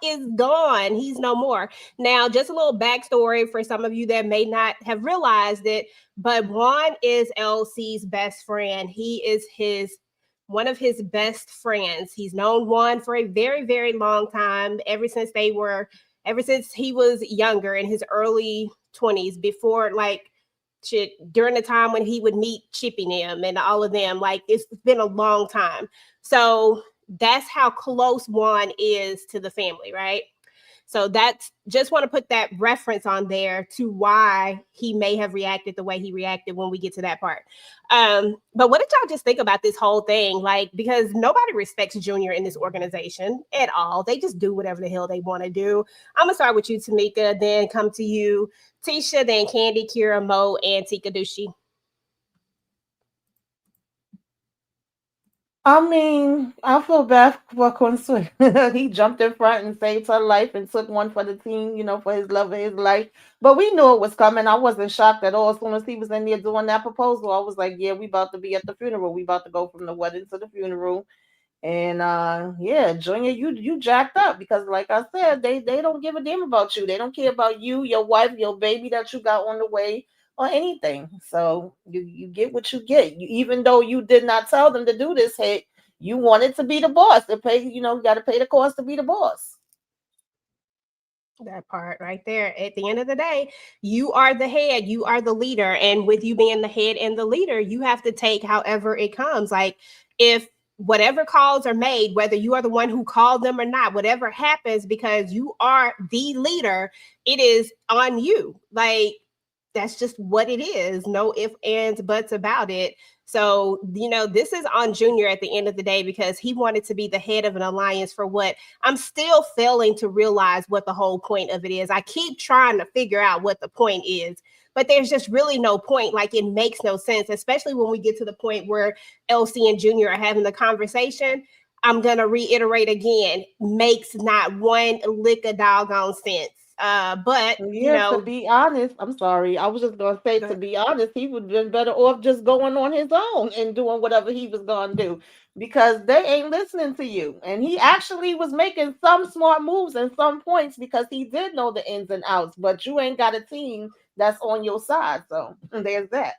is gone. He's no more. Now, just a little backstory for some of you that may not have realized it, but Juan is LC's best friend. He is one of his best friends. He's known Juan for a very, very long time, ever since he was younger in his early 20s, before during the time when he would meet Chippy and them and all of them. Like, it's been a long time. So that's how close Juan is to the family, right? So that's just want to put that reference on there to why he may have reacted the way he reacted when we get to that part. But what did y'all just think about this whole thing? Like, because nobody respects Junior in this organization at all. They just do whatever the hell they want to do. I'm gonna start with you, Tamika, then come to you, Tisha, then Candy, Kira, Mo, and Tika Dushi.
I mean, I feel bad for Consuelo. He jumped in front and saved her life and took one for the team, for his love of his life. But we knew it was coming. I wasn't shocked at all. As soon as he was in there doing that proposal, I was like, yeah, we about to be at the funeral. We about to go from the wedding to the funeral. And yeah, Junior, you jacked up because, like I said, they don't give a damn about you. They don't care about you, your wife, your baby that you got on the way, or anything. So you get what you get. Even though you did not tell them to do this hit, you wanted to be the boss. To pay, you got to pay the cost to be the boss.
That part right there. At the end of the day, you are the head, you are the leader. And with you being the head and the leader, you have to take however it comes. Like, if whatever calls are made, whether you are the one who called them or not, whatever happens, because you are the leader, it is on you. Like, that's just what it is. No ifs, ands, buts about it. So, this is on Junior at the end of the day because he wanted to be the head of an alliance for what I'm still failing to realize what the whole point of it is. I keep trying to figure out what the point is, but there's just really no point. Like, it makes no sense, especially when we get to the point where LC and Junior are having the conversation. I'm going to reiterate again, makes not one lick of doggone sense. But
yeah, to be honest, I'm sorry. I was just gonna say, to be honest, he would have been better off just going on his own and doing whatever he was gonna do, because they ain't listening to you. And he actually was making some smart moves and some points because he did know the ins and outs. But you ain't got a team that's on your side, so there's that.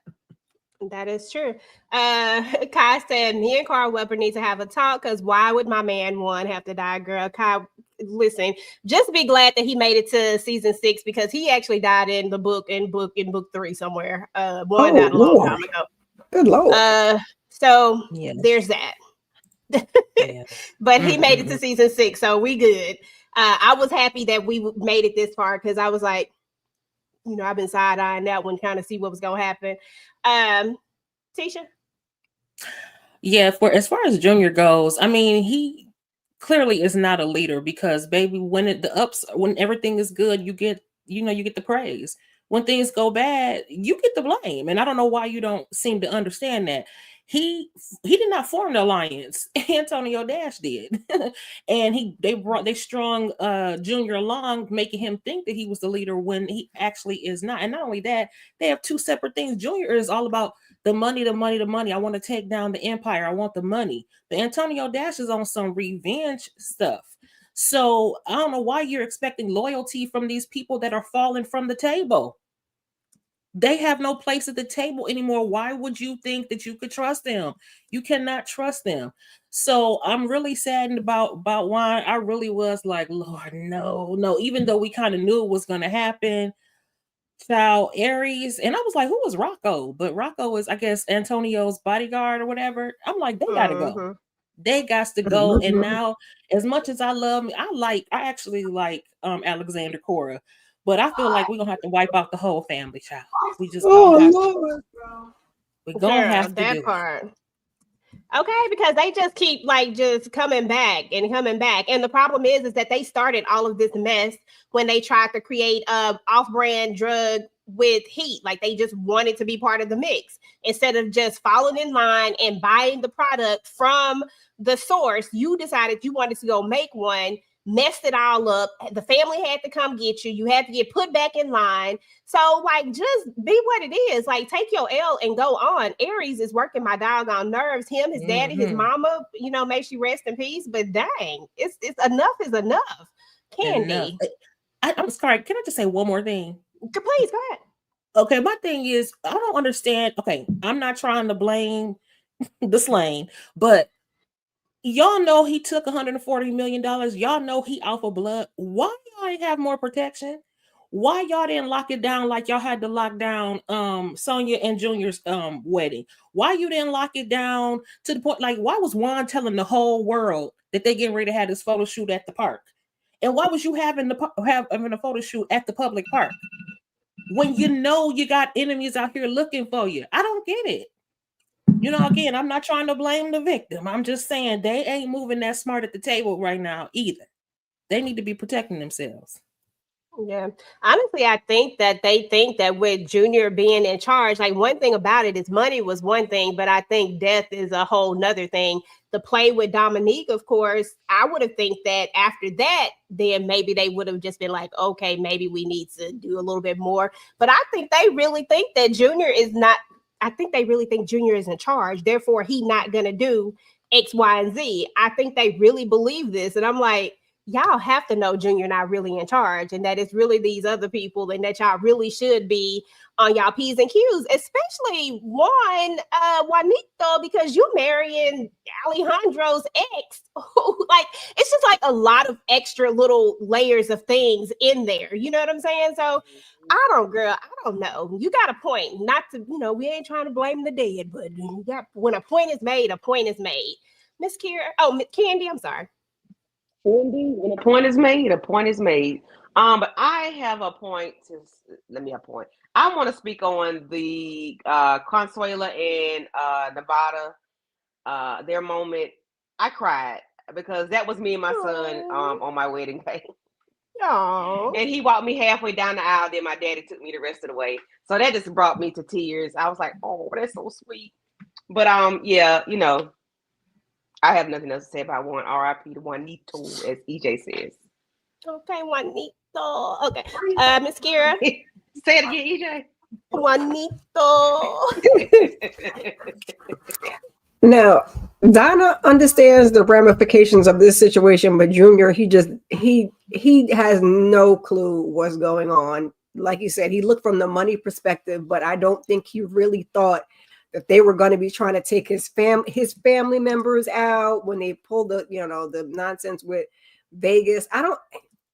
That is true. Kai said, me and Carl Weber need to have a talk because why would my man one have to die, girl? Kai, listen, just be glad that he made it to season 6 because he actually died in the book 3 somewhere. One died a long time ago.
Good Lord.
So there's that. But he made it to season 6, so we good. I was happy that we made it this far because I was like, I've been side-eyeing that one, kind of see what was going to happen. Tisha?
Yeah, as far as Junior goes, I mean, he clearly is not a leader because, baby, when everything is good, you get the praise. When things go bad, you get the blame. And I don't know why you don't seem to understand that. He did not form the alliance. Antonio Dash did. And they strung Junior along, making him think that he was the leader when he actually is not. And not only that, they have two separate things. Junior is all about The money. I want to take down the empire. I want the money. But Antonio Dash is on some revenge stuff. So I don't know why you're expecting loyalty from these people that are falling from the table. They have no place at the table anymore. Why would you think that you could trust them? You cannot trust them. So I'm really saddened about why. I really was like, Lord, no. Even though we kind of knew it was going to happen. Child Aries, and I was like, who was Rocco? But Rocco is, I guess, Antonio's bodyguard or whatever. I'm like, they gotta go. They got to go. And now, as much as I love, I actually like Alexander Cora, but I feel like we're gonna have to wipe out the whole family, child. We just gonna have to. We're gonna have to
that
do
part. Okay, because they just keep like just coming back. And the problem is that they started all of this mess when they tried to create a off-brand drug with heat. Like they just wanted to be part of the mix instead of just following in line and buying the product from the source. You decided you wanted to go make one, messed it all up. The family had to come get you. You had to get put back in line. So, like, just be what it is. Like, take your L and go on. Aries is working my doggone nerves. Him, his daddy, his mama, may she rest in peace. But dang, it's enough is enough. Candy.
I'm sorry. Can I just say one more thing?
Please, go ahead.
Okay, my thing is, I don't understand. Okay, I'm not trying to blame the slain, but y'all know he took $140 million. Y'all know he off of blood. Why y'all ain't have more protection? Why y'all didn't lock it down like y'all had to lock down Sonia and Junior's wedding? Why you didn't lock it down to the point, like, why was Juan telling the whole world that they getting ready to have this photo shoot at the park? And why was you having a photo shoot at the public park when you know you got enemies out here looking for you? I don't get it. Again, I'm not trying to blame the victim. I'm just saying they ain't moving that smart at the table right now either. They need to be protecting themselves.
Yeah. Honestly, I think that they think that with Junior being in charge, like one thing about it is money was one thing, but I think death is a whole nother thing. The play with Dominique, of course, I would have think that after that, then maybe they would have just been like, okay, maybe we need to do a little bit more. But I think they really think that Junior is not, I think they really think Junior is in charge. Therefore, he not going to do X, Y, and Z. I think they really believe this. And I'm like, y'all have to know Junior not really in charge and that it's really these other people and that y'all really should be on y'all P's and Q's, especially Juanito, because you marrying Alejandro's ex. Like, it's just like a lot of extra little layers of things in there. You know what I'm saying? So I don't know. You got a point. Not to, we ain't trying to blame the dead, but when a point is made, a point is made. Miss Kira, Candy, I'm sorry.
When a point is made, a point is made. But I have a point I want to speak on the Consuela and Nevada, their moment. I cried because that was me and my son on my wedding day.
Aww.
And he walked me halfway down the aisle, then my daddy took me the rest of the way. So that just brought me to tears. I was like, oh, that's so sweet. But yeah, I have nothing else to say about one. R.I.P. to Juanito, as EJ says.
Okay, Juanito. Okay, Miss Kira.
Say it again, EJ.
Juanito.
Now, Donna understands the ramifications of this situation, but Junior, he has no clue what's going on. Like you said, he looked from the money perspective, but I don't think he really thought that they were going to be trying to take his family members out when they pulled the nonsense with Vegas.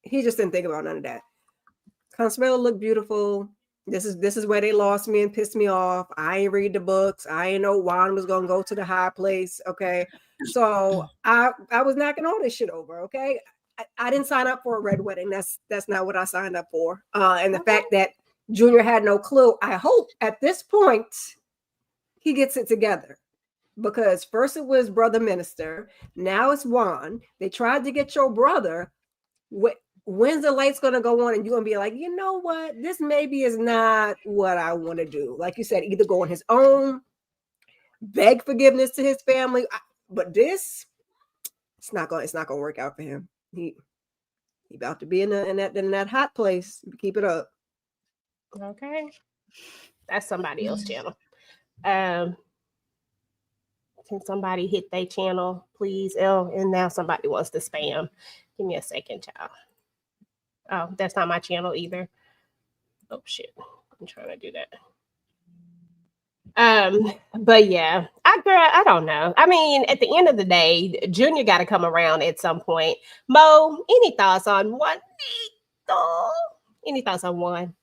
He just didn't think about none of that. Consuelo looked beautiful. This is where they lost me and pissed me off. I ain't read the books. I ain't know Juan was gonna go to the high place. Okay. So I was knocking all this shit over. Okay. I didn't sign up for a red wedding. That's not what I signed up for. And the fact that Junior had no clue, I hope at this point he gets it together, because first it was Brother Minister, now it's Juan. They tried to get your brother. When's the lights going to go on and you're going to be like, you know what, this maybe is not what I want to do. Like you said, either go on his own, beg forgiveness to his family, but this, it's not going to work out for him. He about to be in that hot place. Keep it up.
Okay, that's somebody else's channel. Can somebody hit their channel, please? Oh, and now somebody wants to spam. Give me a second, child. Oh, that's not my channel either. Oh shit. I'm trying to do that. But yeah, I don't know. I mean, at the end of the day, Junior got to come around at some point. Mo, any thoughts on one? Any thoughts on one?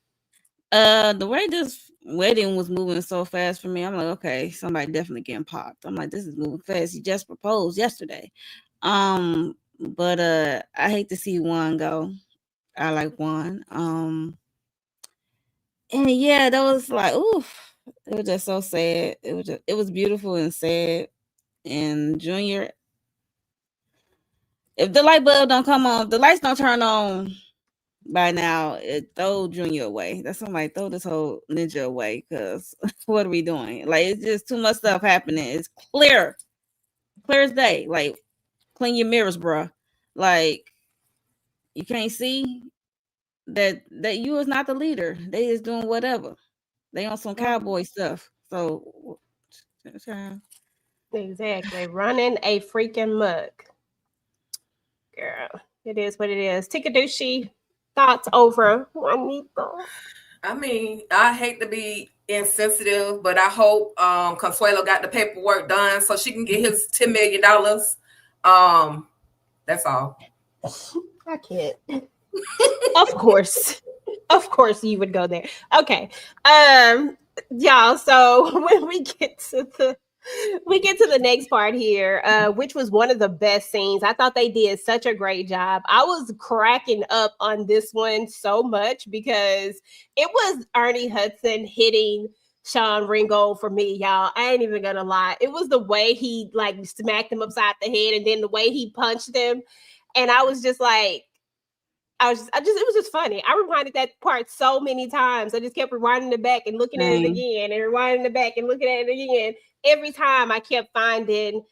The way this wedding was moving so fast for me, I'm like, okay, somebody definitely getting popped. I'm like, this is moving fast. He just proposed yesterday. But I hate to see one go. I like one. And yeah, that was like, oof. It was just so sad. It was beautiful and sad. And Junior, if the light bulb don't come on, if the lights don't turn on by now, it throw Junior away. That's somebody throw this whole ninja away, because what are we doing? Like, it's just too much stuff happening. It's clear as day. Like, clean your mirrors, bruh. Like, you can't see that you is not the leader. They is doing whatever. They on some cowboy stuff. So
exactly, running a freaking muck, girl. It is what it is. Tikadushi, thoughts over Juanito?
I mean, I hate to be insensitive, but I hope Consuelo got the paperwork done so she can get his $10 million. That's all.
I can't. Of course you would go there. Okay. Y'all, so when we get to the next part here, which was one of the best scenes. I thought they did such a great job. I was cracking up on this one so much because it was Ernie Hudson hitting Sean Ringgold for me, y'all. I ain't even gonna lie. It was the way he like smacked him upside the head and then the way he punched him. And I was just like, it was just funny. I rewinded that part so many times. I just kept rewinding it back and looking at it again and rewinding it back and looking at it again. Every time I kept finding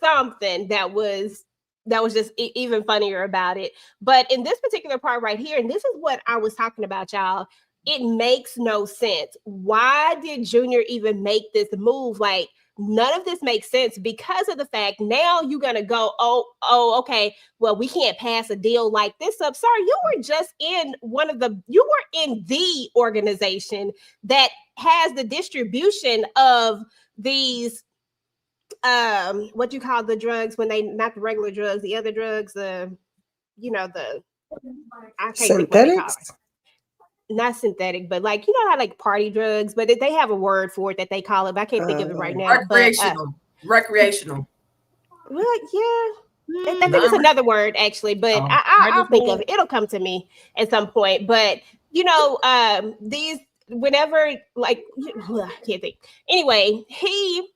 something that was just even funnier about it. But in this particular part right here, and this is what I was talking about, y'all, it makes no sense. Why did Junior even make this move? Like, none of this makes sense because of the fact now you're going to go, oh, okay, well, we can't pass a deal like this up. Sir, you were just in you were in the organization that has the distribution of these, what you call the drugs when they, not the regular drugs, the other drugs, I can't think what they call it. Not synthetic, but like, you know how like party drugs, but they have a word for it that they call it, but I can't think of it right now.
Recreational.
Well, yeah. I think it's another word actually, but I'll think of it. It'll come to me at some point. But these whenever like I can't think. Anyway, he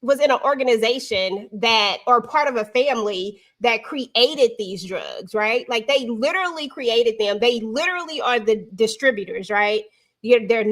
was in an organization that, or part of a family that created these drugs, right? Like they literally created them. They literally are the distributors, right? They're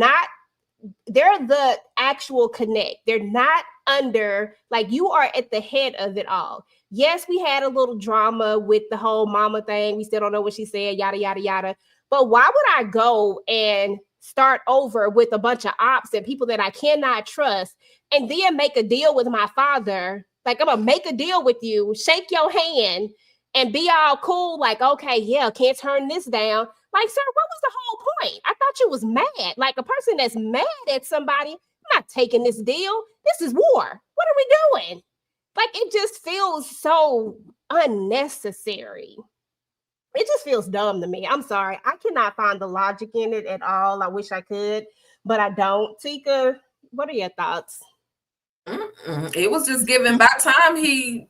the actual connect. They're not under, like, you are at the head of it all. Yes, we had a little drama with the whole mama thing. We still don't know what she said, yada, yada, yada. But why would I go and start over with a bunch of ops and people that I cannot trust and then make a deal with my father? Like, I'm going to make a deal with you, shake your hand and be all cool. Like, okay, yeah, can't turn this down. Like, sir, what was the whole point? I thought you was mad. Like a person that's mad at somebody, I'm not taking this deal. This is war. What are we doing? Like, it just feels so unnecessary. It just feels dumb to me. I'm sorry. I cannot find the logic in it at all. I wish I could, but I don't. Tika, what are your thoughts?
It was just given by time he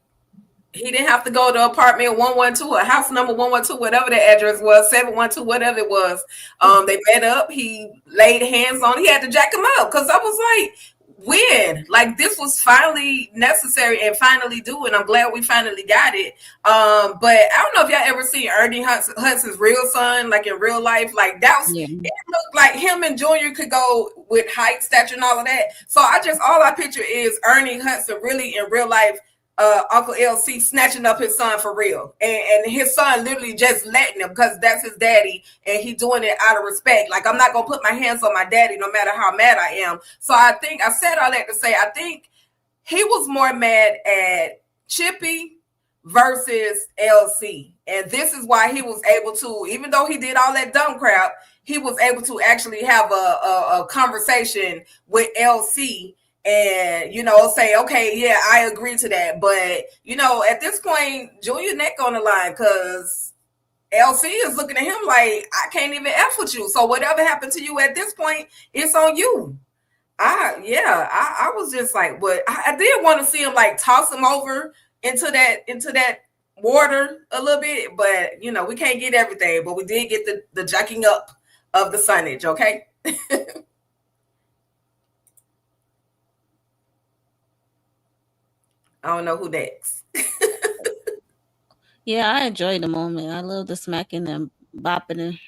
didn't have to go to apartment 112 or house number 112, whatever the address was, 712, whatever it was. They met up. He laid hands on. He had to jack him up because I was like, when? Like, this was finally necessary and finally due, and I'm glad we finally got it. But I don't know if y'all ever seen Ernie Hudson's real son, like in real life. Like, that was, it looked like him and Junior could go with height, stature, and all of that. So all I picture is Ernie Hudson really in real life Uncle LC snatching up his son for real, and his son literally just letting him because that's his daddy, and he doing it out of respect. Like, I'm not gonna put my hands on my daddy no matter how mad I am. So I think I said all that to say I think he was more mad at Chippy versus LC, and this is why he was able to, even though he did all that dumb crap, he was able to actually have a conversation with LC. And, say, okay, yeah, I agree to that. But, at this point, Junior neck on the line because LC is looking at him like, I can't even F with you. So whatever happened to you at this point, it's on you. I was just like, what? I did want to see him like toss him over into that water a little bit. But, we can't get everything. But we did get the jacking up of the sunnage, okay? I don't know who next.
Yeah, I enjoyed the moment. I love the smacking and bopping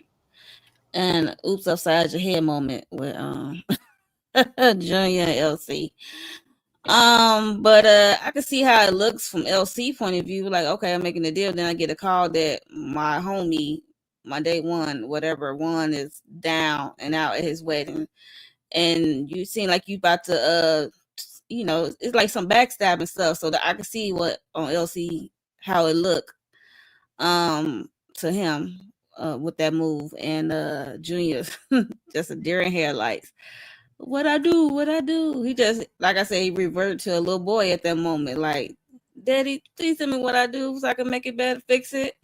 and oops upside your head moment with Junior and LC. But I can see how it looks from LC point of view. Like, okay, I'm making a deal. Then I get a call that my homie, my day one, whatever one, is down and out at his wedding, and you seem like you about to it's like some backstabbing stuff. So that I can see what on LC how it look to him with that move, and Junior just a deer in headlights. What I do? He just, like I said, he reverted to a little boy at that moment. Like, Daddy, please tell me what I do so I can make it better, fix it.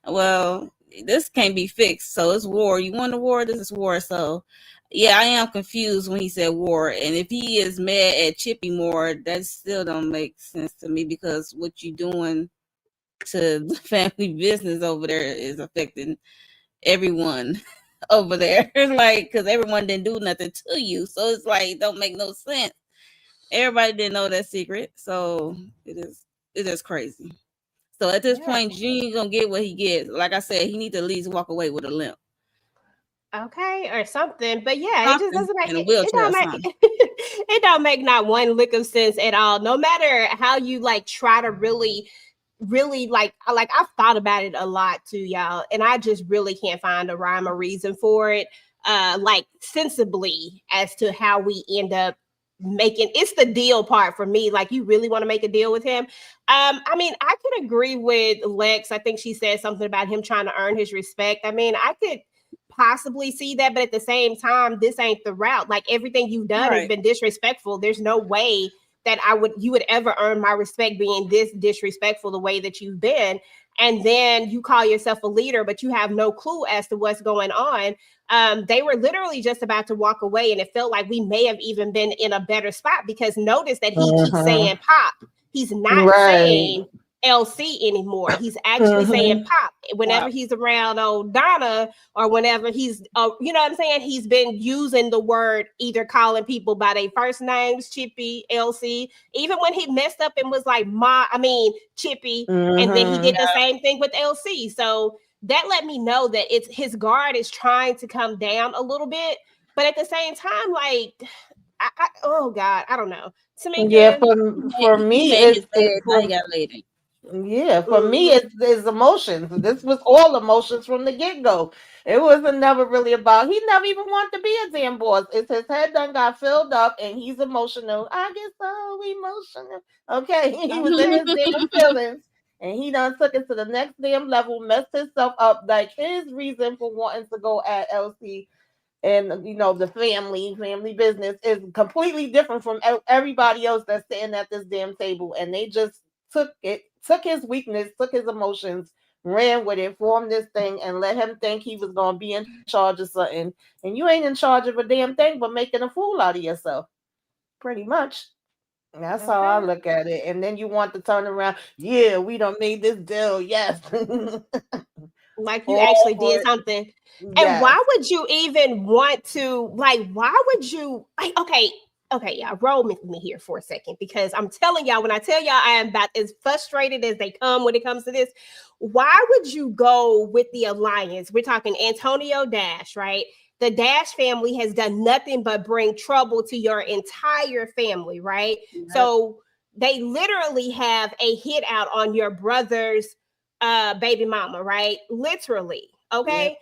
Well, this can't be fixed. So it's war. You want a war? This is war. So yeah, I am confused when he said war. And if he is mad at Chippy more, that still don't make sense to me, because what you doing to the family business over there is affecting everyone over there. Like, because everyone didn't do nothing to you. So it's like, it don't make no sense. Everybody didn't know that secret. So it is crazy. So at this point, Junior gonna get what he gets. Like I said, he needs to at least walk away with a limp.
Okay, or something. But yeah, it just doesn't make
in a wheelchair.
It don't make it don't make not one lick of sense at all. No matter how you like try to really like I've thought about it a lot too, y'all, and I just really can't find a rhyme or reason for it. Like sensibly as to how we end up making it's the deal part for me. Like, you really want to make a deal with him. I mean, I could agree with Lex. I think she said something about him trying to earn his respect. I mean, I could possibly see that, but at the same time, this ain't the route. Like, everything you've done has been disrespectful. There's no way that you would ever earn my respect being this disrespectful the way that you've been. And then you call yourself a leader, but you have no clue as to what's going on. They were literally just about to walk away, and it felt like we may have even been in a better spot, because notice that he keeps saying Pop. He's not saying LC anymore. He's actually saying Pop whenever he's around old Donna, or whenever he's you know what I'm saying, he's been using the word, either calling people by their first names, Chippy, LC, even when he messed up and was like Chippy, and then he did the same thing with LC. So that let me know that it's his guard is trying to come down a little bit, but at the same time, like oh God, I don't know.
Yeah, for me, it's emotions. This was all emotions from the get-go. It wasn't never really about, he never even wanted to be a damn boss. It's his head done got filled up and he's emotional. I get so emotional. Okay, he was in his damn feelings and he done took it to the next damn level, messed himself up. Like, his reason for wanting to go at LC and the family business is completely different from everybody else that's sitting at this damn table, and they just took his weakness, took his emotions, ran with it, formed this thing, and let him think he was going to be in charge of something, and you ain't in charge of a damn thing but making a fool out of yourself, pretty much. That's how I look at it. And then you want to turn around, yeah, we done made this deal, yes.
Like, you actually did something. And why would you even want to, like, why would you, like, okay, y'all, roll with me here for a second, because I'm telling y'all, when I tell y'all I am about as frustrated as they come when it comes to this, why would you go with the alliance? We're talking Antonio Dash, right? The Dash family has done nothing but bring trouble to your entire family, right? So they literally have a hit out on your brother's baby mama, right? Literally. Okay.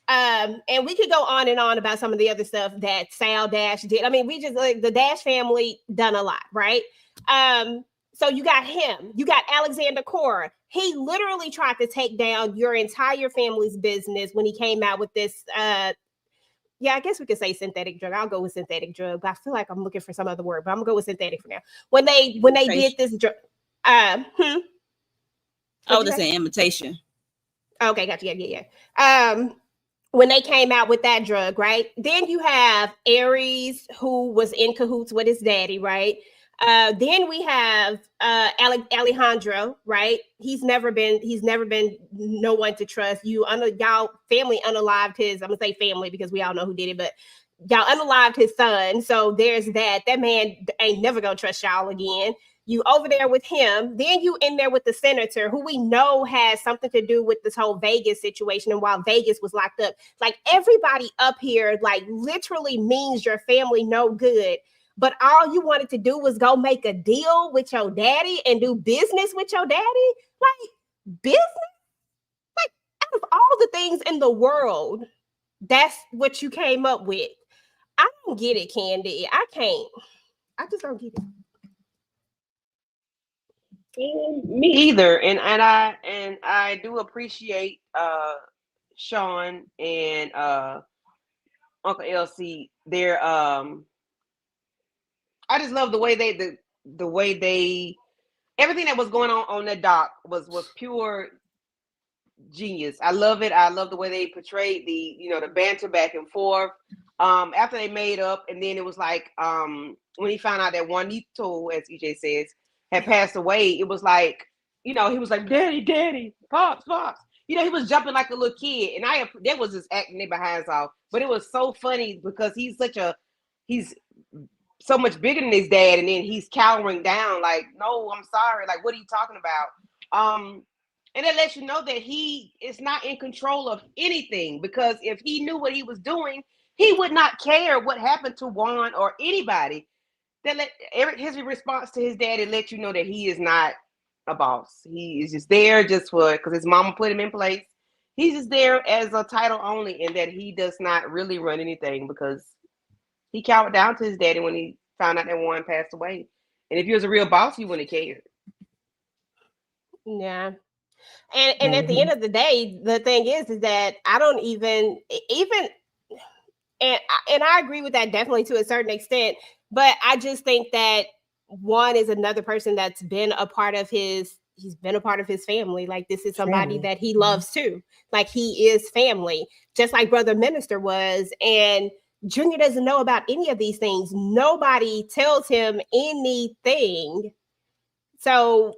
And we could go on and on about some of the other stuff that Sal Dash did. I mean, we just like the Dash family done a lot, right? So you got him, you got Alexander Cora. He literally tried to take down your entire family's business when he came out with this. Yeah, I guess we could say synthetic drug. I'll go with synthetic drug, but I feel like I'm looking for some other word, but I'm gonna go with synthetic for now. When they did this drug,
I was just saying imitation.
Okay, gotcha. Yeah. When they came out with that drug, right? Then you have Aries, who was in cahoots with his daddy, right? Then we have Alejandro, right? He's never been no one to trust. Y'all family unalived his. I'm gonna say family because we all know who did it, but y'all unalived his son. So there's that. That man ain't never gonna trust y'all again. You over there with him, then you in there with the senator, who we know has something to do with this whole Vegas situation. And while Vegas was locked up, like everybody up here, like literally means your family no good. But all you wanted to do was go make a deal with your daddy and do business with your daddy. Like business? Like out of all the things in the world, that's what you came up with. I don't get it, Candy. I can't. I just don't get it.
Me either. And I do appreciate Sean and Uncle LC. They're I just love the way they everything that was going on the dock was pure genius. I love it. I love the way they portrayed the banter back and forth. After they made up, and then it was like when he found out that Juanito, as EJ says, had passed away, it was like, he was like, Daddy, Pops. He was jumping like a little kid, and that was just acting their behinds off. But it was so funny because he's so much bigger than his dad, and then he's cowering down like, no, I'm sorry, like, what are you talking about? And it lets you know that he is not in control of anything, because if he knew what he was doing, he would not care what happened to Juan or anybody. His response to his daddy let you know that he is not a boss. He is just there because his mama put him in place. He's just there as a title only, and that he does not really run anything because he cowered down to his daddy when he found out that Juan passed away. And if he was a real boss, he wouldn't have cared.
Yeah. And at the end of the day, the thing is that I don't even and I agree with that definitely to a certain extent, but I just think that Juan is another person that's been a part of he's been a part of his family. Like, this is somebody that he loves too. Like, he is family, just like Brother Minister was. And Junior doesn't know about any of these things. Nobody tells him anything. So,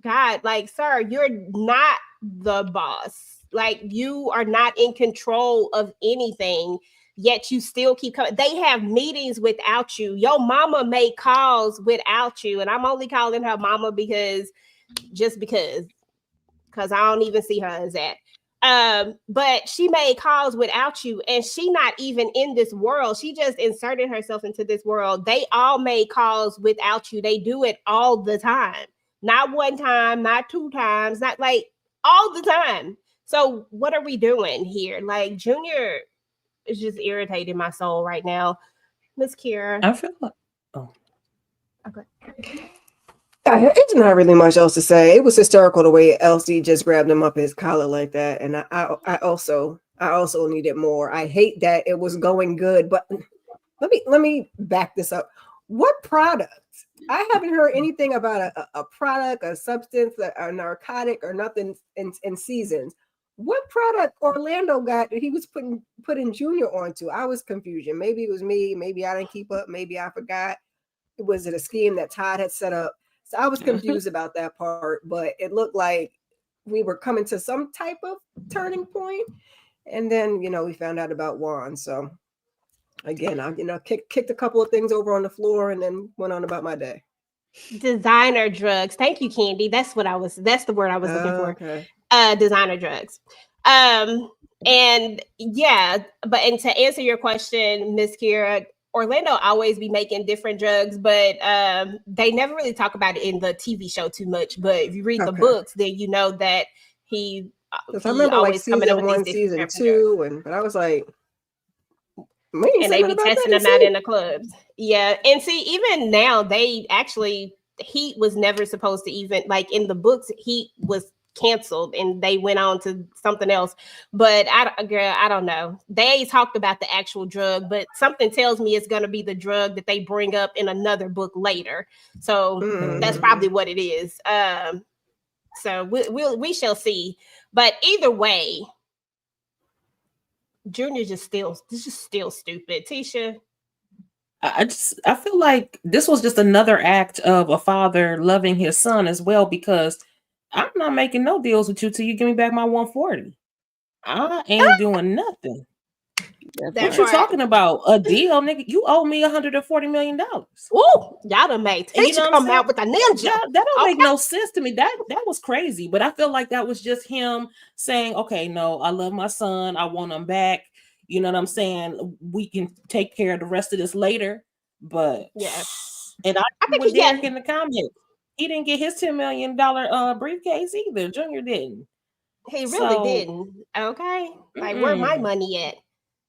God, like, sir, you're not the boss. Like, you are not in control of anything, yet you still keep coming. They have meetings without you. Your mama made calls without you. And I'm only calling her mama because I don't even see her as that. But she made calls without you, and she not even in this world. She just inserted herself into this world. They all made calls without you. They do it all the time. Not one time, not two times, not like all the time. So what are we doing here? Like, Junior is just irritating my soul right now. Miss Kira.
I feel like,
okay.
It's not really much else to say. It was hysterical the way LC just grabbed him up his collar like that, and I also needed more. I hate that it was going good, but let me back this up. What product? I haven't heard anything about a product, a substance, a narcotic, or nothing in seasons. What product Orlando got that he was putting Junior onto? I was confused. Maybe it was me. Maybe I didn't keep up. Maybe I forgot. Was it a scheme that Todd had set up? So I was confused about that part, but it looked like we were coming to some type of turning point. And then, we found out about Juan. So again, I, kicked a couple of things over on the floor and then went on about my day.
Designer drugs. Thank you, Candy. That's the word I was looking for.
Okay.
Designer drugs. And yeah, and to answer your question, Miss Kira, Orlando always be making different drugs, but they never really talk about it in the TV show too much. But if you read the books, then you know that he
I remember like
always coming up
season
with these
1,
different
season
drugs.
2, but I was like, we ain't
And
saying
they be
nothing about
testing
that.
them out in the clubs. Yeah. And see, even now, they actually, Heat was never supposed to even, like in the books, Heat was canceled and they went on to something else. But I don't know. They talked about the actual drug, but something tells me it's going to be the drug that they bring up in another book later. So that's probably what it is. So we shall see. But either way, Junior's just still stupid. Tisha.
I feel like this was just another act of a father loving his son as well, because I'm not making no deals with you till you give me back my 140. I ain't doing nothing. What you talking about? A deal, nigga? You owe me $140 million.
Ooh, y'all done made Tisha come out with a ninja.
That don't make no sense to me. That was crazy. But I feel like that was just him saying, okay, no, I love my son. I want him back. You know what I'm saying? We can take care of the rest of this later. But
yeah.
And I
think
with
he got-
Derek in the comments. He didn't get his $10 million briefcase either. Junior didn't.
He really didn't. Okay. Like where my money at?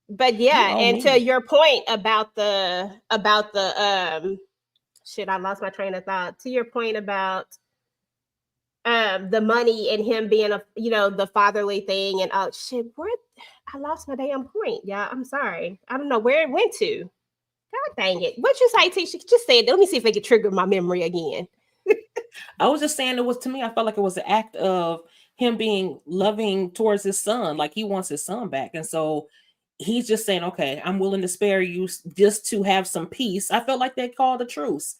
But yeah, and to your point about the shit, I lost my train of thought. To your point about the money and him being the fatherly thing and shit, I lost my damn point. Yeah, I'm sorry. I don't know where it went to. God dang it. What you say, Tisha? Just say it. Let me see if it can trigger my memory again.
I was just saying to me, I felt like it was an act of him being loving towards his son. Like he wants his son back. And so he's just saying, okay, I'm willing to spare you just to have some peace. I felt like they called a truce.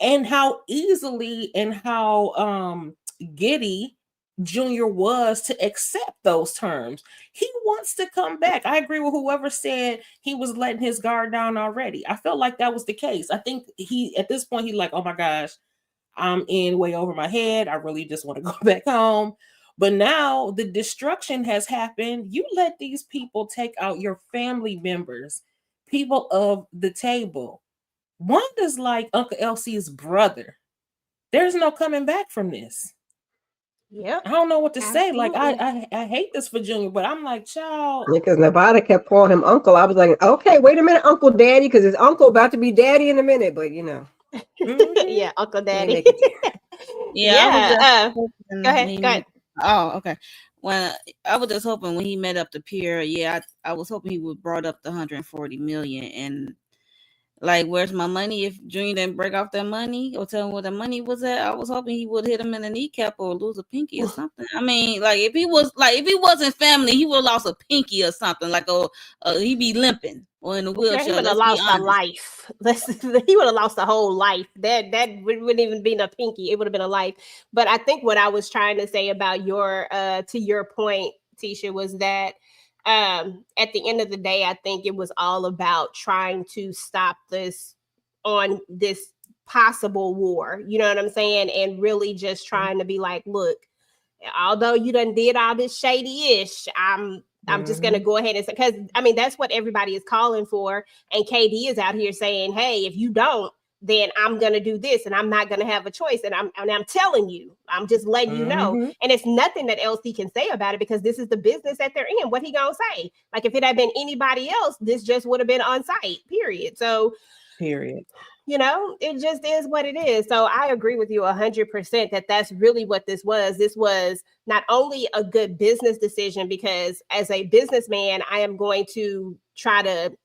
And how easily and how giddy Junior was to accept those terms. He wants to come back. I agree with whoever said he was letting his guard down already. I felt like that was the case. I think at this point, he's like, oh my gosh, I'm in way over my head. I really just want to go back home. But now the destruction has happened. You let these people take out your family members, people of the table. Wanda's like Uncle LC's brother. There's no coming back from this.
Yeah,
I don't know what to say. Like I hate this for Junior, but I'm like, child.
Because Nevada kept calling him uncle. I was like, okay, wait a minute, Uncle Daddy, because his uncle about to be daddy in a minute. But
yeah, Uncle Daddy.
Yeah.
Go ahead.
Oh, okay. When I was just hoping when he met up the peer, I was hoping he would brought up the 140 million and like, where's my money? If Junior didn't break off that money or tell him where the money was at, I was hoping he would hit him in the kneecap or lose a pinky or something. I mean, like if he wasn't family, he would have lost a pinky or something. Like he'd be limping or in a wheelchair.
He would have lost a life. He would have lost a whole life. That wouldn't even be a pinky. It would have been a life. But I think what I was trying to say about to your point, Tisha, was that at the end of the day, I think it was all about trying to stop this possible war. You know what I'm saying? And really just trying to be like, look, although you done did all this shady-ish, I'm just gonna go ahead and say, because I mean that's what everybody is calling for. And KD is out here saying, hey, if you don't, then I'm gonna do this and I'm not gonna have a choice. And I'm telling you, I'm just letting you know. And it's nothing that else he can say about it because this is the business that they're in. What he gonna say? Like if it had been anybody else, this just would have been on site, period. So it just is what it is. So I agree with you 100% that that's really what this was. This was not only a good business decision because as a businessman, I am going to try to,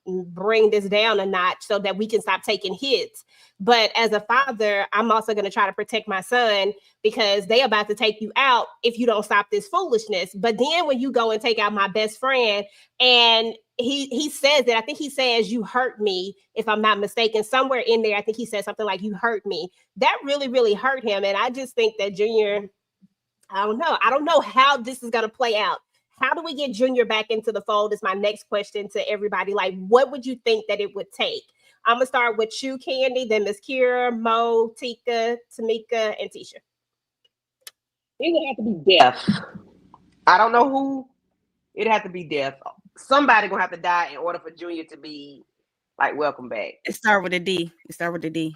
bring this down a notch so that we can stop taking hits. But as a father, I'm also going to try to protect my son because they about to take you out if you don't stop this foolishness. But then when you go and take out my best friend and he says that, I think he says you hurt me, if I'm not mistaken, somewhere in there, I think he said something like you hurt me. That really, really hurt him. And I just think that Junior, I don't know how this is going to play out. How do we get Junior back into the fold is my next question to everybody. Like, what would you think that it would take? I'm going to start with you, Candy, then Miss Kira, Mo, Tika, Tamika, and Tisha.
It would have to be death. I don't know who. It'd have to be death. Somebody going to have to die in order for Junior to be Like, welcome back.
It start with a D. It start with a D.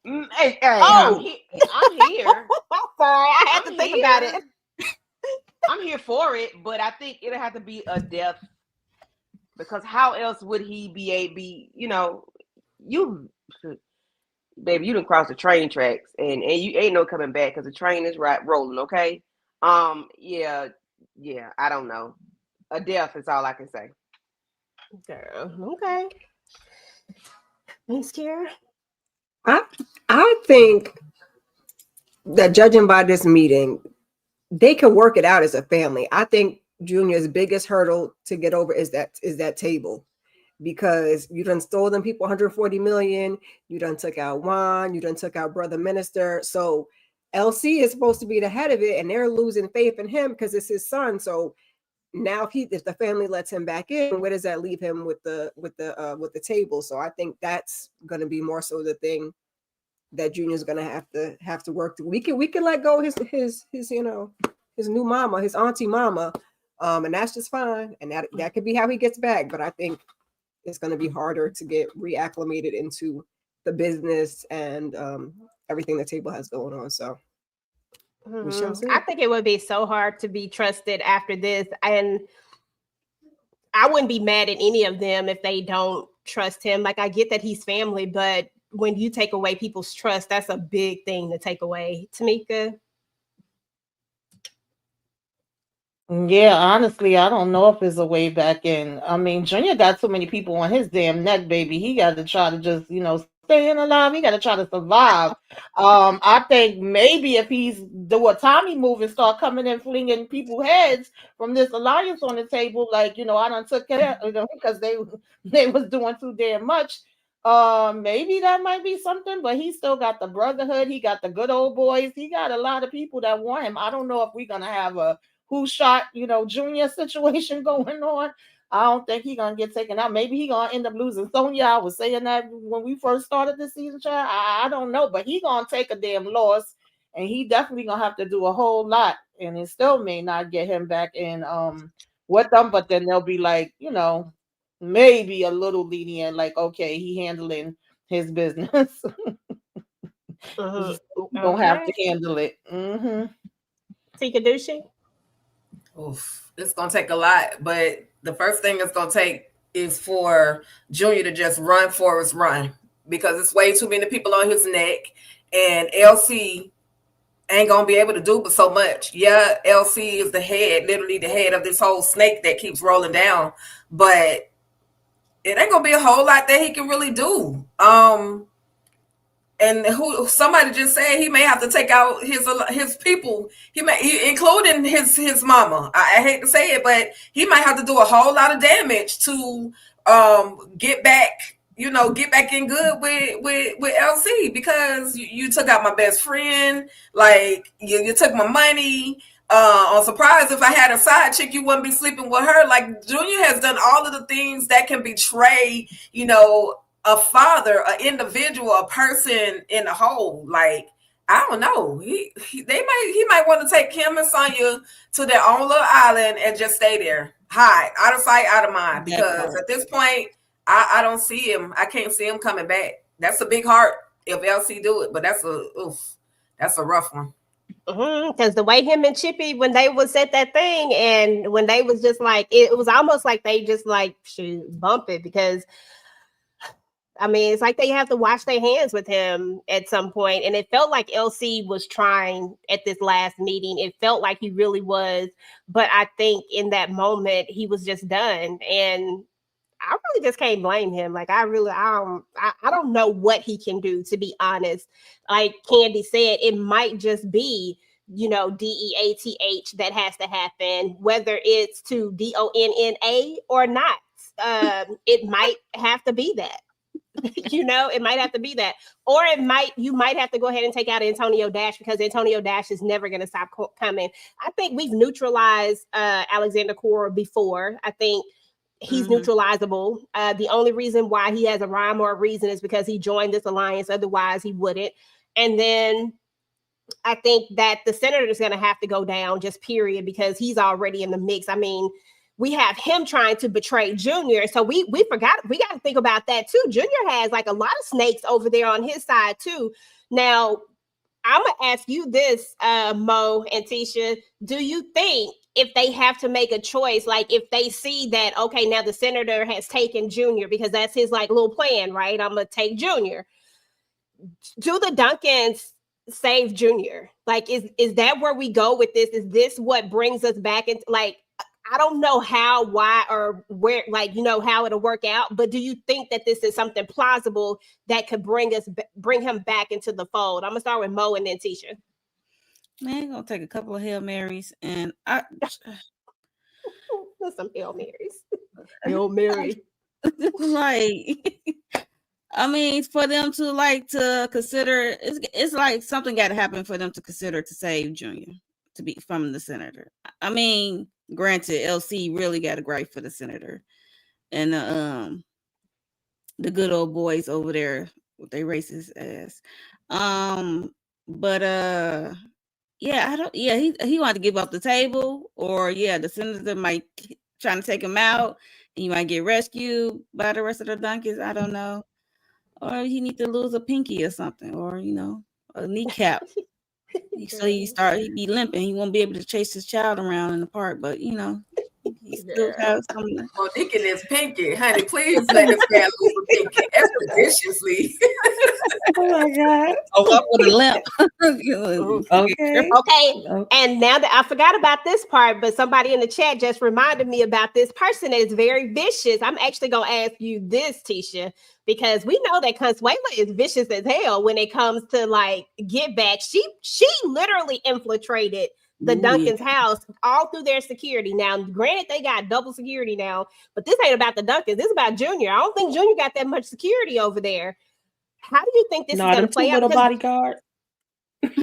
Hey,
Oh.
I'm here.
Sorry, I had to think about it.
I'm here for it, but I think it'll have to be a death, because how else would he be? You know, baby, you done crossed the train tracks, and you ain't no coming back because the train is rolling. Okay, yeah, I don't know. A death is all I can say.
Girl, okay. Thanks, Kiara.
I think that judging by this meeting, they can work it out as a family. I think Junior's biggest hurdle to get over is that table, because you done stole them people 140 million. You done took out Juan. You done took out Brother Minister. So LC is supposed to be the head of it, and they're losing faith in him because it's his son. So now if the family lets him back in, where does that leave him with the table? So I think that's going to be more so the thing that Junior's going to have to work through. We can let go his you know, his new mama, his auntie mama, and that's just fine. And that could be how he gets back. But I think it's going to be harder to get reacclimated into the business and everything the table has going on. So we shall see.
I think it would be so hard to be trusted after this, and I wouldn't be mad at any of them if they don't trust him. Like, I get that he's family, but when you take away people's trust, that's a big thing to take away. Tamika?
Yeah, honestly, I don't know if there's a way back in. I mean, Junior got so many people on his damn neck, baby. He got to try to just, you know, staying alive. He got to try to survive. I think maybe if he's do a Tommy move and start coming and flinging people's heads from this alliance on the table, like, you know, I done took care of them because they was doing too damn much. Maybe that might be something, but he still got the brotherhood. He got the good old boys. He got a lot of people that want him. I don't know if we're gonna have a who shot, you know, Junior situation going on. I don't think he's gonna get taken out. Maybe he gonna end up losing Sonya. I was saying that when we first started this season, child. I don't know, but he gonna take a damn loss, and he definitely gonna have to do a whole lot, and it still may not get him back in with them. But then they'll be like, you know, maybe a little lenient, like, okay, he handling his business. Don't have to handle it.
Tika Dushi?
Oof, it's gonna take a lot, but the first thing it's gonna take is for Junior to just run Forrest run, because it's way too many people on his neck, and LC ain't gonna be able to do but so much. Yeah, LC is the head, literally the head of this whole snake that keeps rolling down, but it ain't gonna be a whole lot that he can really do. And somebody just said he may have to take out his people. Including his mama. I hate to say it, but he might have to do a whole lot of damage to get back in good with LC, because you took out my best friend. Like, you took my money. I'm surprised if I had a side chick, you wouldn't be sleeping with her. Like, Junior has done all of the things that can betray, you know, a father, an individual, a person in the whole. Like, I don't know. He might want to take him and Sonya to their own little island and just stay there, hide, out of sight, out of mind. Because at this point, I don't see him. I can't see him coming back. That's a big heart if LC do it, but that's a rough one.
Because the way him and Chippy, when they was at that thing, and when they was just like, it was almost like they just like should bump it, because I mean, it's like they have to wash their hands with him at some point. And it felt like LC was trying at this last meeting. It felt like he really was. But I think in that moment, he was just done. And I really just can't blame him. Like, I don't know what he can do, to be honest. Like Candy said, it might just be, you know, DEATH that has to happen, whether it's to DONNA or not. It might have to be that. You know, it might have to be that, or you might have to go ahead and take out Antonio Dash, because Antonio Dash is never going to stop coming. I think we've neutralized Alexander Cora before. I think he's neutralizable. The only reason why he has a rhyme or a reason is because he joined this alliance. Otherwise, he wouldn't. And then I think that the senator is going to have to go down, just period, because he's already in the mix. I mean, we have him trying to betray Junior. So we got to think about that too. Junior has like a lot of snakes over there on his side too. Now, I'm gonna ask you this, Mo and Tisha. Do you think if they have to make a choice, like if they see that, okay, now the senator has taken Junior because that's his like little plan, right? I'm gonna take Junior. Do the Duncans save Junior? Like, is that where we go with this? Is this what brings us back into, like, I don't know how, why, or where, like, how it'll work out, but do you think that this is something plausible that could bring him back into the fold? I'm gonna start with Mo and then Tisha.
Man, gonna take a couple of Hail Marys and
some Hail Marys. Hail Mary.
Like, I mean, for them to consider, it's like something got to happen for them to consider to save Junior to be from the senator. I mean, granted, LC really got a gripe for the senator and the good old boys over there with their racist ass. But he wanted to give up the table, or the senator might trying to take him out, and you might get rescued by the rest of the Duncans. I don't know. Or he need to lose a pinky or something, or a kneecap. So he'd be limping. He won't be able to chase his child around in the park, but he still has something.
Oh, Deacon is pinky, honey. Please let this man lose a pinky expeditiously.
Oh my God! Oh, up with a limp.
Okay. And now that I forgot about this part, but somebody in the chat just reminded me about this person that is very vicious. I'm actually gonna ask you this, Tisha, because we know that Consuela is vicious as hell when it comes to like get back. She literally infiltrated the Duncans' house all through their security. Now, granted, they got double security now, but this ain't about the Duncans. This is about Junior. I don't think Junior got that much security over there. How do you think this is going to play out?
Little bodyguard.
Okay,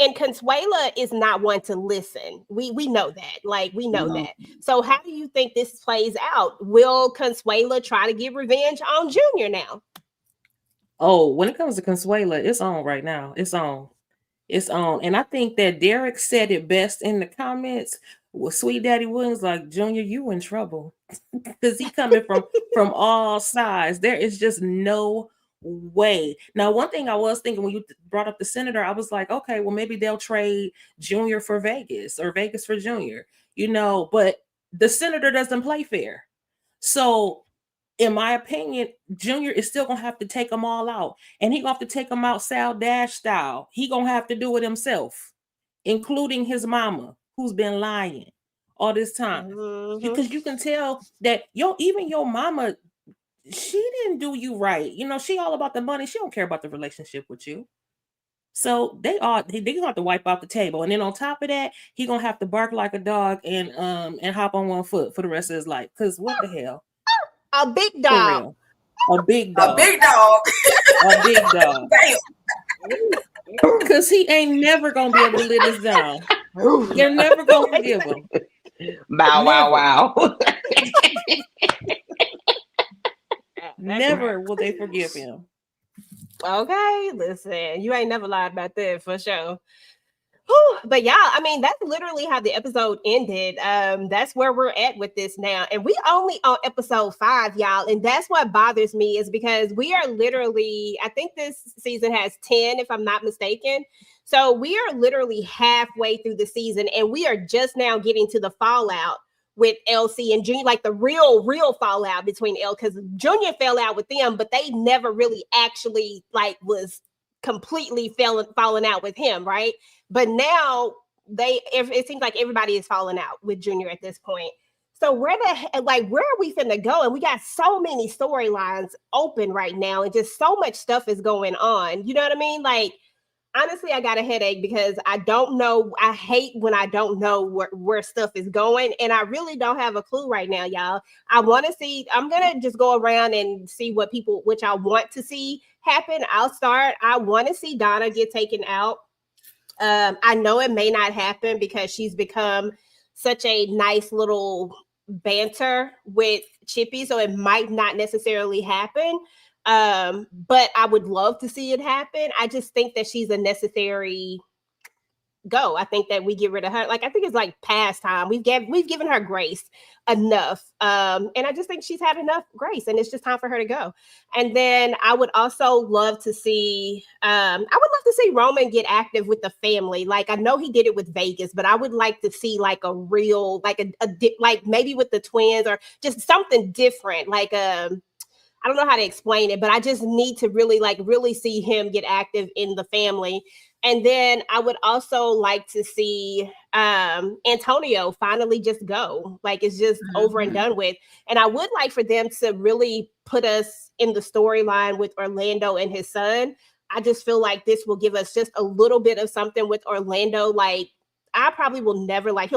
and Consuela is not one to listen. We know that. Like, we know that. So how do you think this plays out? Will Consuela try to get revenge on Junior now?
Oh, when it comes to Consuela, it's on right now. It's on. And I think that Derek said it best in the comments with Sweet Daddy Williams, like, Junior, you in trouble. Because he coming from all sides. There is just no way. Now, one thing I was thinking when you brought up the senator, I was like, okay, well, maybe they'll trade Junior for Vegas or Vegas for Junior, but the senator doesn't play fair. So in my opinion, Junior is still gonna have to take them all out, and he gonna have to take them out Sal Dash style. He gonna have to do it himself, including his mama, who's been lying all this time. Because you can tell that even your mama, she didn't do you right. She all about the money. She don't care about the relationship with you. So they gonna have to wipe out the table, and then on top of that, he gonna have to bark like a dog and hop on one foot for the rest of his life. Because what the hell?
A big dog.
A big dog.
A big dog.
A big dog. Because he ain't never going to be able to live this down. You're never going to forgive him.
Wow.
Never will they forgive him.
Okay, listen, you ain't never lied about that for sure. But y'all, I mean, that's literally how the episode ended. That's where we're at with this now. And we only on episode 5, y'all. And that's what bothers me, is because we are literally, I think this season has 10, if I'm not mistaken. So we are literally halfway through the season, and we are just now getting to the fallout with LC and Junior, like the real fallout between because Junior fell out with them, but they never really actually like was completely falling out with him, right? But now it seems like everybody is falling out with Junior at this point. So where are we finna go? And we got so many storylines open right now, and just so much stuff is going on. You know what I mean? Like, honestly, I got a headache because I don't know. I hate when I don't know where stuff is going, and I really don't have a clue right now, y'all. I'm gonna just go around and see which I want to see happen. I'll start. I want to see Donna get taken out. I know it may not happen because she's become such a nice little banter with Chippy, so it might not necessarily happen. But I would love to see it happen. I just think that she's a necessary go. I think that we get rid of her. Like, I think it's like past time. We've given her grace enough. And I just think she's had enough grace, and it's just time for her to go. And then I would also love to see Roman get active with the family. Like, I know he did it with Vegas, but I would like to see like a real, like like maybe with the twins or just something different. Like I don't know how to explain it, but I just need to really see him get active in the family. And then I would also like to see Antonio finally just go. Like, it's just over and done with. And I would like for them to really put us in the storyline with Orlando and his son. I just feel like this will give us just a little bit of something with Orlando. Like, he'll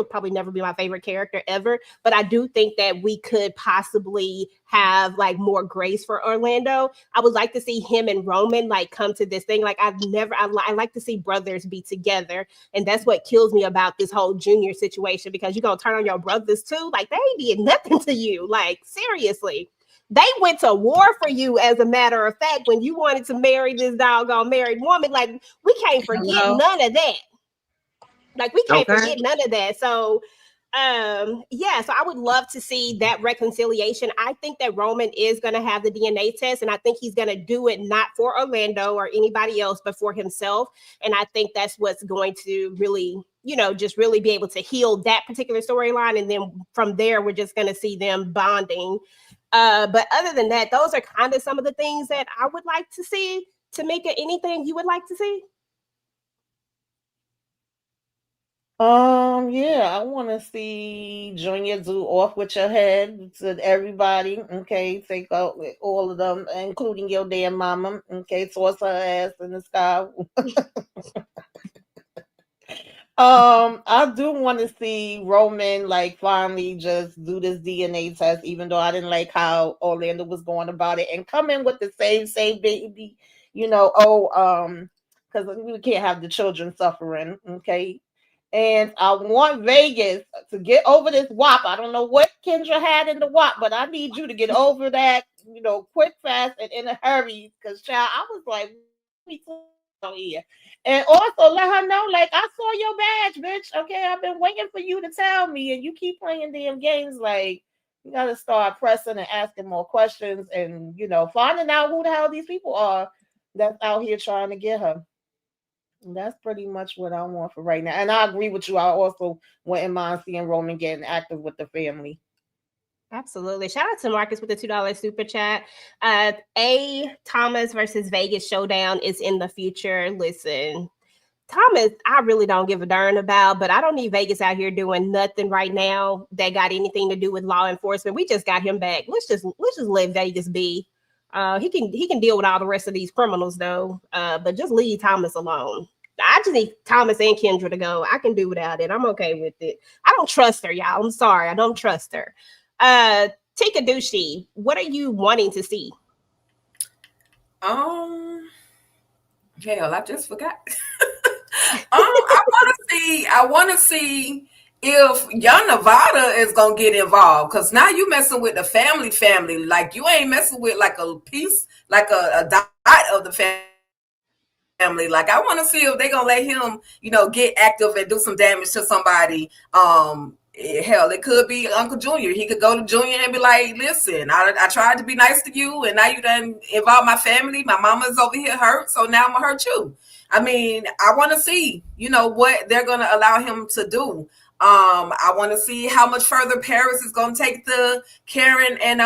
probably never be my favorite character ever, but I do think that we could possibly have like more grace for Orlando. I would like to see him and Roman like come to this thing. Like, I like to see brothers be together. And that's what kills me about this whole Junior situation, because you're going to turn on your brothers too. Like, they did nothing to you. Like, seriously. They went to war for you, as a matter of fact, when you wanted to marry this doggone married woman. Like, we can't forget none of that. Like, we can't forget none of that. So, so I would love to see that reconciliation. I think that Roman is going to have the DNA test, and I think he's going to do it not for Orlando or anybody else, but for himself. And I think that's what's going to really, just really be able to heal that particular storyline. And then from there, we're just going to see them bonding. But other than that, those are kind of some of the things that I would like to see. Tamika, anything you would like to see?
Yeah, I want to see Junior do Off With Your Head to everybody. Okay, take out all of them, including your damn mama. Okay, toss her ass in the sky. I do want to see Roman like finally just do this DNA test, even though I didn't like how Orlando was going about it, and come in with the same baby, because we can't have the children suffering. Okay. And I want Vegas to get over this WAP. I don't know what Kendra had in the WAP, but I need you to get over that, quick, fast, and in a hurry. Because, child, I was like, here. And also let her know, like, I saw your badge, bitch. Okay, I've been waiting for you to tell me, and you keep playing damn games. Like, you got to start pressing and asking more questions and, finding out who the hell these people are that's out here trying to get her. That's pretty much what I want for right now. And I agree with you. I also wouldn't mind seeing Roman getting active with the family.
Absolutely. Shout out to Marcus with the $2 super chat. Thomas versus Vegas showdown is in the future. Listen, Thomas, I really don't give a darn about, but I don't need Vegas out here doing nothing right now that got anything to do with law enforcement. We just got him back. Let's just let Vegas be. He can deal with all the rest of these criminals though. But just leave Thomas alone. I just need Thomas and Kendra to go. I can do without it. I'm okay with it. I don't trust her, y'all. I'm sorry. I don't trust her. Tika Dushi, what are you wanting to see?
Hell, I just forgot. I want to see if Young Nevada is gonna get involved, because now you messing with the family. Like, you ain't messing with like a piece, like a dot of the family. Like, I want to see if they're gonna let him, get active and do some damage to somebody. Hell, it could be Uncle Junior. He could go to Junior and be like, listen, I tried to be nice to you, and now you done involve my family. My mama's over here hurt, so now I'm gonna hurt you. I mean, I want to see, what they're gonna allow him to do. I want to see how much further Paris is going to take the Karen and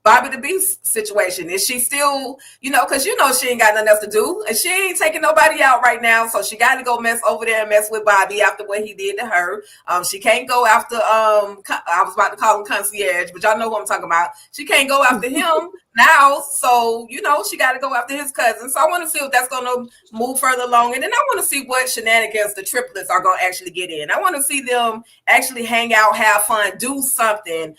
Bobby the Beast situation. Is she still, because she ain't got nothing else to do, and she ain't taking nobody out right now, so she got to go mess over there and mess with Bobby after what he did to her. She can't go after I was about to call him concierge, but y'all know what I'm talking about. She can't go after him now, so she got to go after his cousin. So I want to see if that's going to move further along, and then I want to see what shenanigans the triplets are going to actually get in. I want to see them actually hang out, have fun, do something.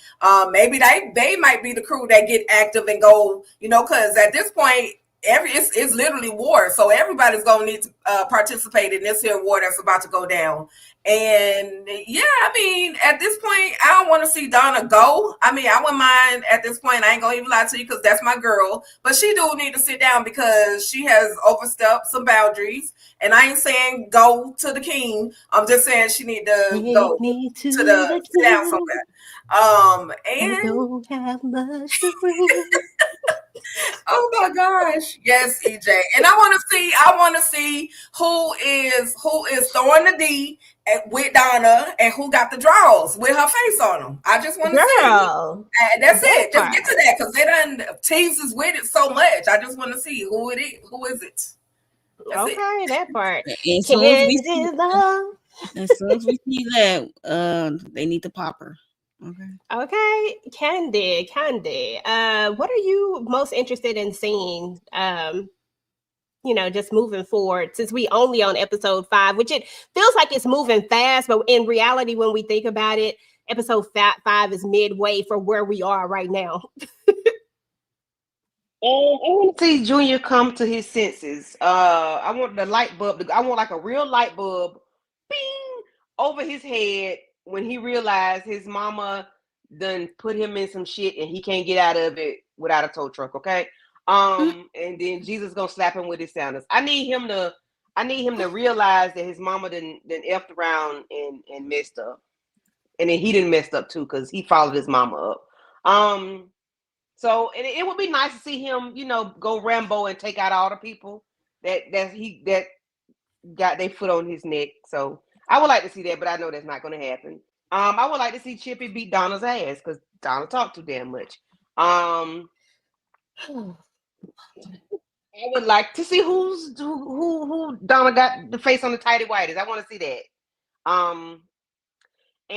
Maybe they might be the crew that get active and go, because at this point, it's literally war, so everybody's gonna need to participate in this here war that's about to go down. And yeah, I mean, at this point, I don't want to see Donna go. I mean, I wouldn't mind at this point. I ain't gonna even lie to you because that's my girl. But she do need to sit down because she has overstepped some boundaries. And I ain't saying go to the king. I'm just saying she need to go to the sit down somewhere. And
I don't have much to bring.
oh my gosh. Yes, EJ. And I want to see who is throwing the D with Donna and who got the draws with her face on them. I just want to see. And that's it. Just get to that because they done teases with it so much. I just want to see who it is. Who is it? That's
it. That part.
As soon as we see that, they need to pop her.
Okay, Candy. What are you most interested in seeing? Just moving forward, since we only on episode 5, which it feels like it's moving fast, but in reality, when we think about it, episode 5 is midway for where we are right now.
I want to see Junior come to his senses. I want the light bulb. I want like a real light bulb, bing, over his head when he realized his mama done put him in some shit and he can't get out of it without a tow truck. Okay. And then Jesus gonna slap him with his sandals. I need him to realize that his mama done effed around and messed up, and then he didn't messed up too because he followed his mama up. So it would be nice to see him, go Rambo and take out all the people that got their foot on his neck. So I would like to see that, but I know that's not going to happen. I would like to see Chippy beat Donna's ass because Donna talked too damn much. I would like to see who Donna got the face on the tighty whities. I want to see that. And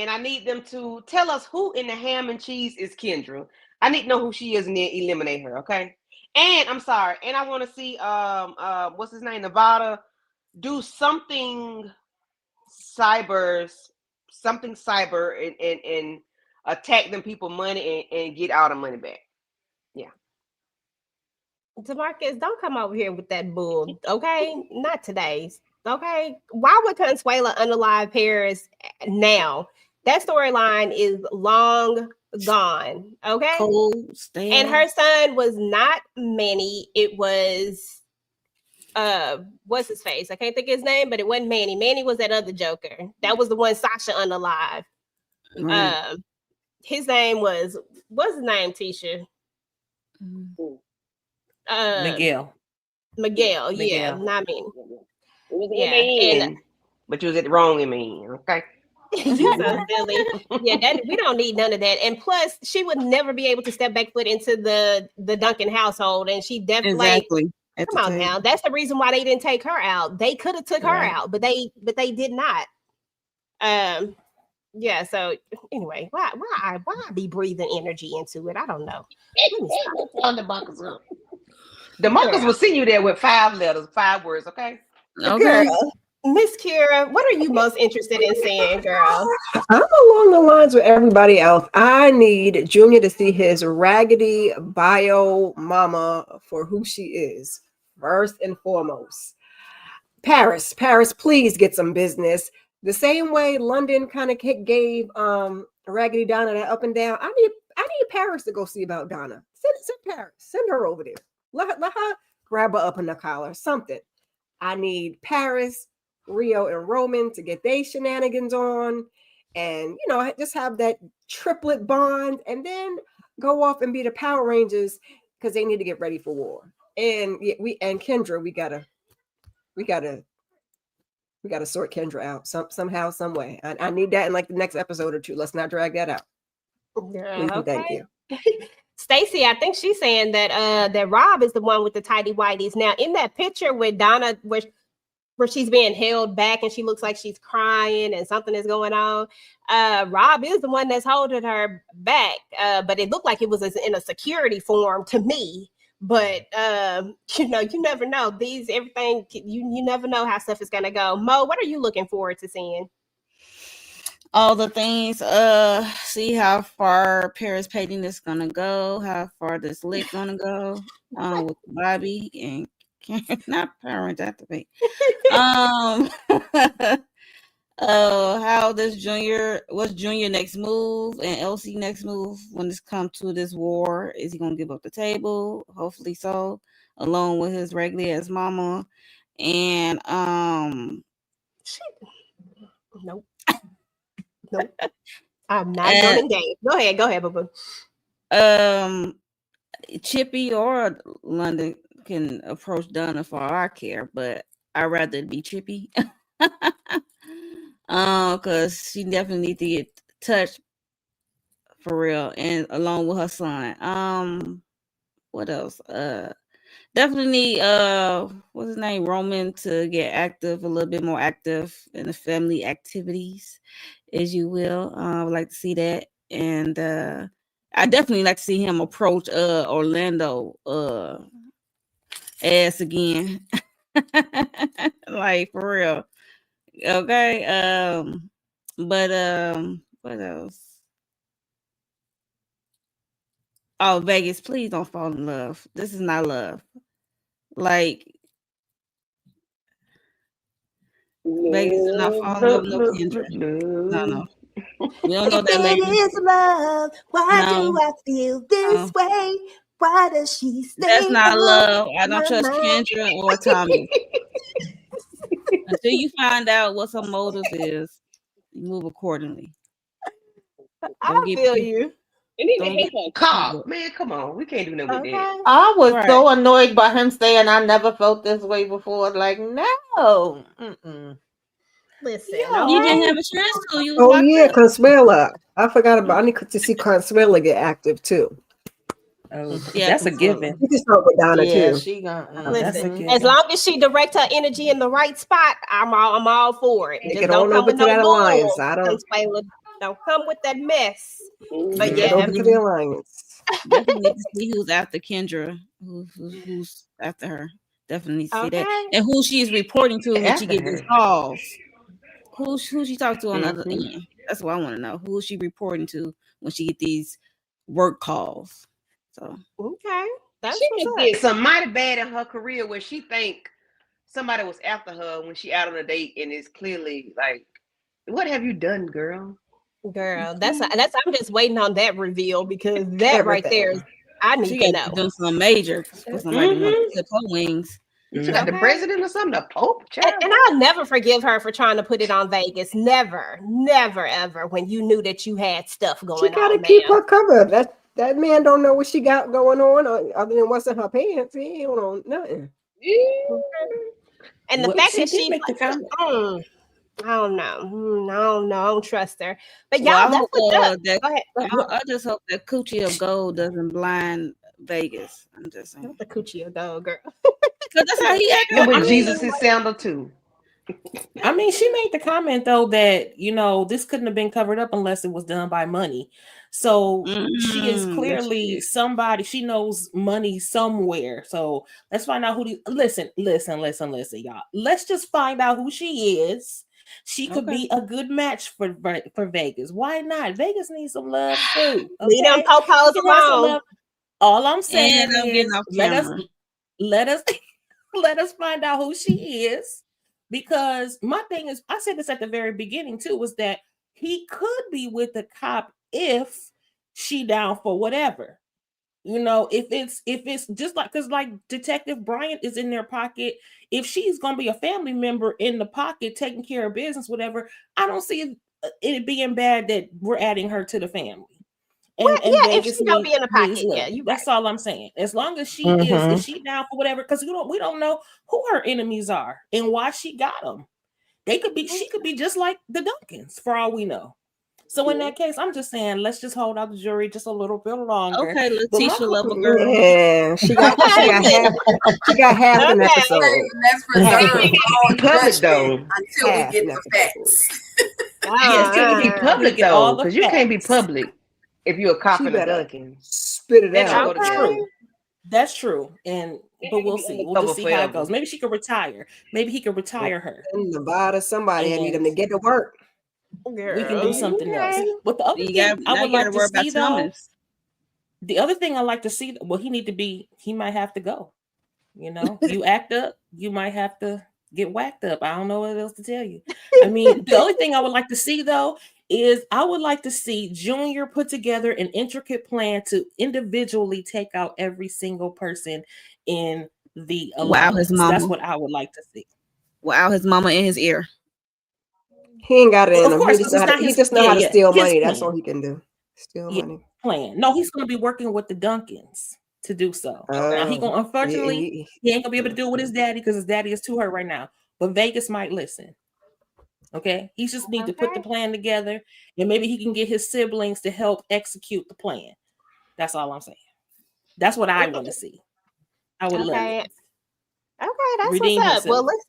I need them to tell us who in the ham and cheese is Kendra. I need to know who she is and then eliminate her, okay? And I'm sorry, and I want to see what's his name, Nevada, do something cyber and attack them people money and get all the money back. Yeah.
DeMarcus, don't come over here with that bull, okay? Not today, okay? Why would Consuela unalive Paris now? That storyline is long gone, okay? And her son was not Manny. It was what's his face? I can't think of his name, but it wasn't Manny. Manny was that other Joker. That was the one Sasha unalive. Right. His name was, what's his name, Tisha? Miguel, yeah, not me.
It was M-A-N, but you was at the wrong M-A-N, okay?
You so silly. Yeah, we don't need none of that. And plus, she would never be able to step back foot into the Duncan household, and she definitely come on now. That's the reason why they didn't take her out. They could have took her out, but they did not. Yeah. So anyway, why I be breathing energy into it? I don't know.
The Marcus will send you there with 5 letters, 5 words. Okay.
Girl. Miss Kira, what are you most interested in seeing, girl?
I'm along the lines with everybody else. I need Junior to see his raggedy bio mama for who she is, first and foremost. Paris, please get some business. The same way London kind of gave Raggedy Donna that up and down. I need Paris to go see about Donna. Send Paris. Send her over there. Let her grab her up in the collar. Something. I need Paris, Rio, and Roman to get their shenanigans on, and just have that triplet bond, and then go off and be the Power Rangers because they need to get ready for war. And Kendra, we gotta sort Kendra out somehow, some way. I need that in like the next episode or 2. Let's not drag that out.
Okay.
Thank you.
Stacy, I think she's saying that Rob is the one with the tidy whities. Now, in that picture with Donna, where she's being held back and she looks like she's crying and something is going on, Rob is the one that's holding her back. But it looked like it was in a security form to me. But you never know. You never know how stuff is gonna go. Mo, what are you looking forward to seeing?
all the things. See how far Paris Payton is gonna go, how far this lick gonna go. With Bobby and not parent activate. How this what's Junior next move and Elsie next move when this comes to this war? Is he gonna give up the table? Hopefully so, along with his regular ass mama. And
nope. Nope. I'm not going to engage. Go ahead, boo.
Chippy or London can approach Donna for our care, but I'd rather it be Chippy. Because she definitely needs to get touched for real, and along with her son. What else? Definitely what's his name? Roman to get active, a little bit more active in the family activities, as you will. I would like to see that. And I definitely like to see him approach Orlando ass again. Like for real. Okay. But what else? Oh, Vegas, please don't fall in love. This is not love. Like Vegas do not fall in love with no Kendra. No. We don't know that lady.
It is love. Why do I feel this way? Why does she stay?
That's not love. I don't trust Kendra or Tommy. Until you find out what some motives is, you move accordingly.
I feel you.
And then they hate on Cobb. Man, come on. We can't do nothing with that.
I was so annoyed by him saying I never felt this way before. Like, no.
Listen,
you didn't have a chance to. You was
Oh yeah, Consuela. I forgot about. I need to see Consuela get active too.
Oh, that's a given.
You can start with Donna too.
She got.
Listen, as long as she direct her energy in the right spot, I'm all for it.
Just don't come with that alliance. I
don't come with that mess. But
get over to the alliance.
Definitely need to see who's after Kendra, who's after her. Definitely see that, and who she is reporting to when she gets these calls. Who she talk to on the other end? That's what I want to know. Who is she reporting to when she get these work calls? So
that's
she did something mighty bad in her career where she think somebody was after her when she out on a date, and it's clearly like, what have you done, girl?
Girl, that's I'm just waiting on that reveal because that right there is I need to know.
Done some major for somebody to clip her wings.
She got the president or something, the Pope.
And I'll never forgive her for trying to put it on Vegas. Never, ever. When you knew that you had stuff going on,
she gotta keep her covered. That man don't know what she got going on other than what's in her pants. He don't know nothing.
And the fact that she make the comment. I don't know. I don't trust her. But y'all, that's what's up. Go ahead.
I just hope that Coochie of Gold doesn't blind Vegas. I'm just saying.
Not the Coochie of Gold, girl.
Because that's how he acted.
And with Jesus' sandal too.
I mean, she made the comment though that this couldn't have been covered up unless it was done by money. So she is clearly somebody. She knows money somewhere. So let's find out who. Listen, y'all. Let's just find out who she is. She could be a good match for Vegas. Why not? Vegas needs some love too.
Leave them popos alone.
All I'm saying is let us find out who she is. Because my thing is, I said this at the very beginning too, was that he could be with the cop if she down for whatever. If it's just like, because like Detective Bryant is in their pocket. If she's gonna be a family member in the pocket taking care of business, whatever, I don't see it being bad that we're adding her to the family. And
if she's gonna be in the pocket,
that's all I'm saying. As long as she is she down for whatever, because we don't know who her enemies are and why she got them. She could be just like the Duncans for all we know. So in that case, I'm just saying, let's just hold out the jury just a little bit longer.
Okay, Letitia Lover girl.
Yeah, she got half an episode.
Let's preserve all
public though
until we get the facts.
Until we be public though, because you can't be public if you're a cop in a Duncan.
Spit it out.
That's true. But we'll see. We'll just see how it goes. Maybe she could retire. Maybe he could retire her.
In Nevada, somebody need him to get to work.
We can do something else.
Okay.
But the other
You
thing
got
I
now
would
you got
like
to
to
worry about
see though,
Thomas.
the other thing I like to see, well, he might have to go. You act up, you might have to get whacked up. I don't know what else to tell you. I mean, the only thing I would like to see though is I would like to see Junior put together an intricate plan to individually take out every single person in the
Wow, his
alliance. That's
mama.
what I would like to see.
Wow, his mama in his ear.
He ain't got it in
Of
him.
course, because it's not
He
his,
just know how to steal
his
money. That's
plan.
all he can do. Steal
Yeah,
money.
plan. No, he's going to be working with the Duncans to do so. Now he going, unfortunately, he ain't gonna be able to do it with his daddy because his daddy is too hurt right now. But Vegas might listen. Okay, he just need to put the plan together, and maybe he can get his siblings to help execute the plan. That's all I'm saying. That's what I want to see. I would love
Okay.
it.
Okay, that's
Redeem
what's up. Well,
himself.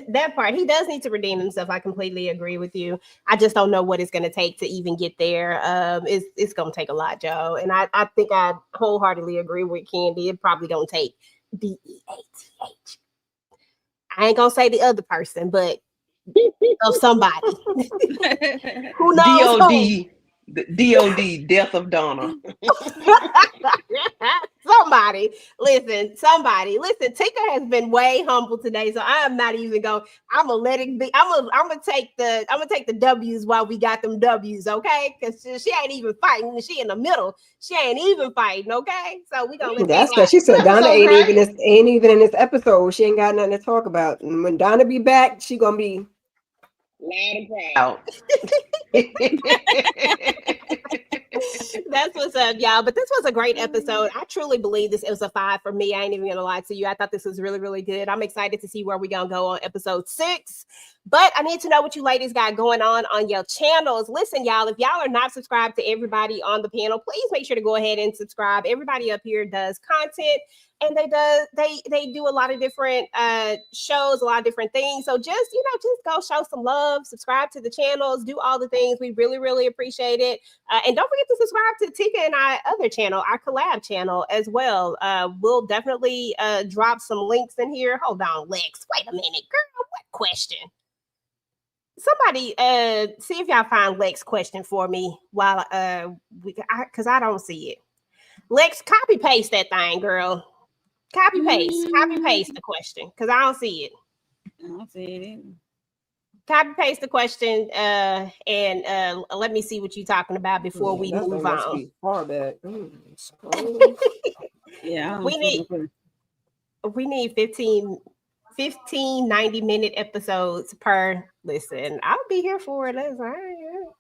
that part, he does need to redeem himself. I completely agree with you. I just don't know what it's going to take to even get there. It's going to take a lot, Joe. And I think I wholeheartedly agree with Candy. It probably going to take DEATH. I ain't going to say the other person, but of somebody. Who knows who?
DOD, Death of Donna.
Somebody listen. Tika has been way humble today, so I am not even going. I'm gonna let it be. I'm gonna take the W's while we got them W's, okay? Because she ain't even fighting. She in the middle. She ain't even fighting, okay? So we gonna let
That's
that
because she said Donna
so
ain't even in this episode. She ain't got nothing to talk about. And when Donna be back, she gonna be
loud and proud.
That's what's up, y'all. But this was a great episode. I truly believe this was a 5 for me. I ain't even gonna lie to you. I thought this was really, really good. I'm excited to see where we're gonna go on episode 6. But I need to know what you ladies got going on your channels. Listen, y'all, if y'all are not subscribed to everybody on the panel, please make sure to go ahead and subscribe. Everybody up here does content, and they do a lot of different shows, a lot of different things. So just go show some love, subscribe to the channels, do all the things. We really, really appreciate it. And don't forget to subscribe to Tika and our other channel, our collab channel as well. We'll definitely drop some links in here. Hold on, Lex. Wait a minute, girl. What question? Somebody see if y'all find Lex question for me while because I don't see it. Lex, copy paste that thing, girl. Copy paste the question because I don't see it.
I don't see it either.
Copy paste the question and let me see what you're talking about before we move on.
Far back.
Yeah,
we need 15 90-minute episodes per. Listen, I'll be here for it.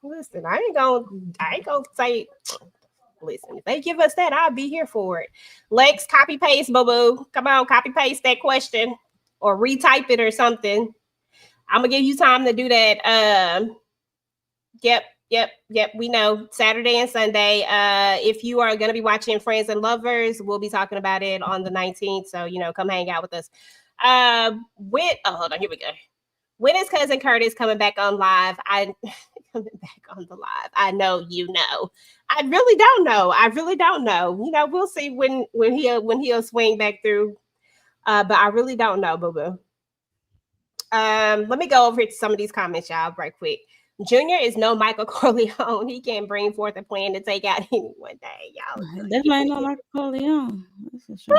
Listen, I ain't gonna say. Listen, if they give us that, I'll be here for it. Lex, copy paste, boo. Come on, copy paste that question or retype it or something. I'm gonna give you time to do that. Yep. We know Saturday and Sunday. If you are gonna be watching Friends and Lovers, we'll be talking about it on the 19th. So come hang out with us. Hold on, here we go. When is Cousin Curtis coming back on live? Coming back on the live. I know you know. I really don't know. We'll see when he'll swing back through. But I really don't know, boo boo. Let me go over to some of these comments, y'all, right quick. Junior is no Michael Corleone. He can bring forth a plan to take out anyone. Day, y'all.
That might not Michael Corleone. That's for sure.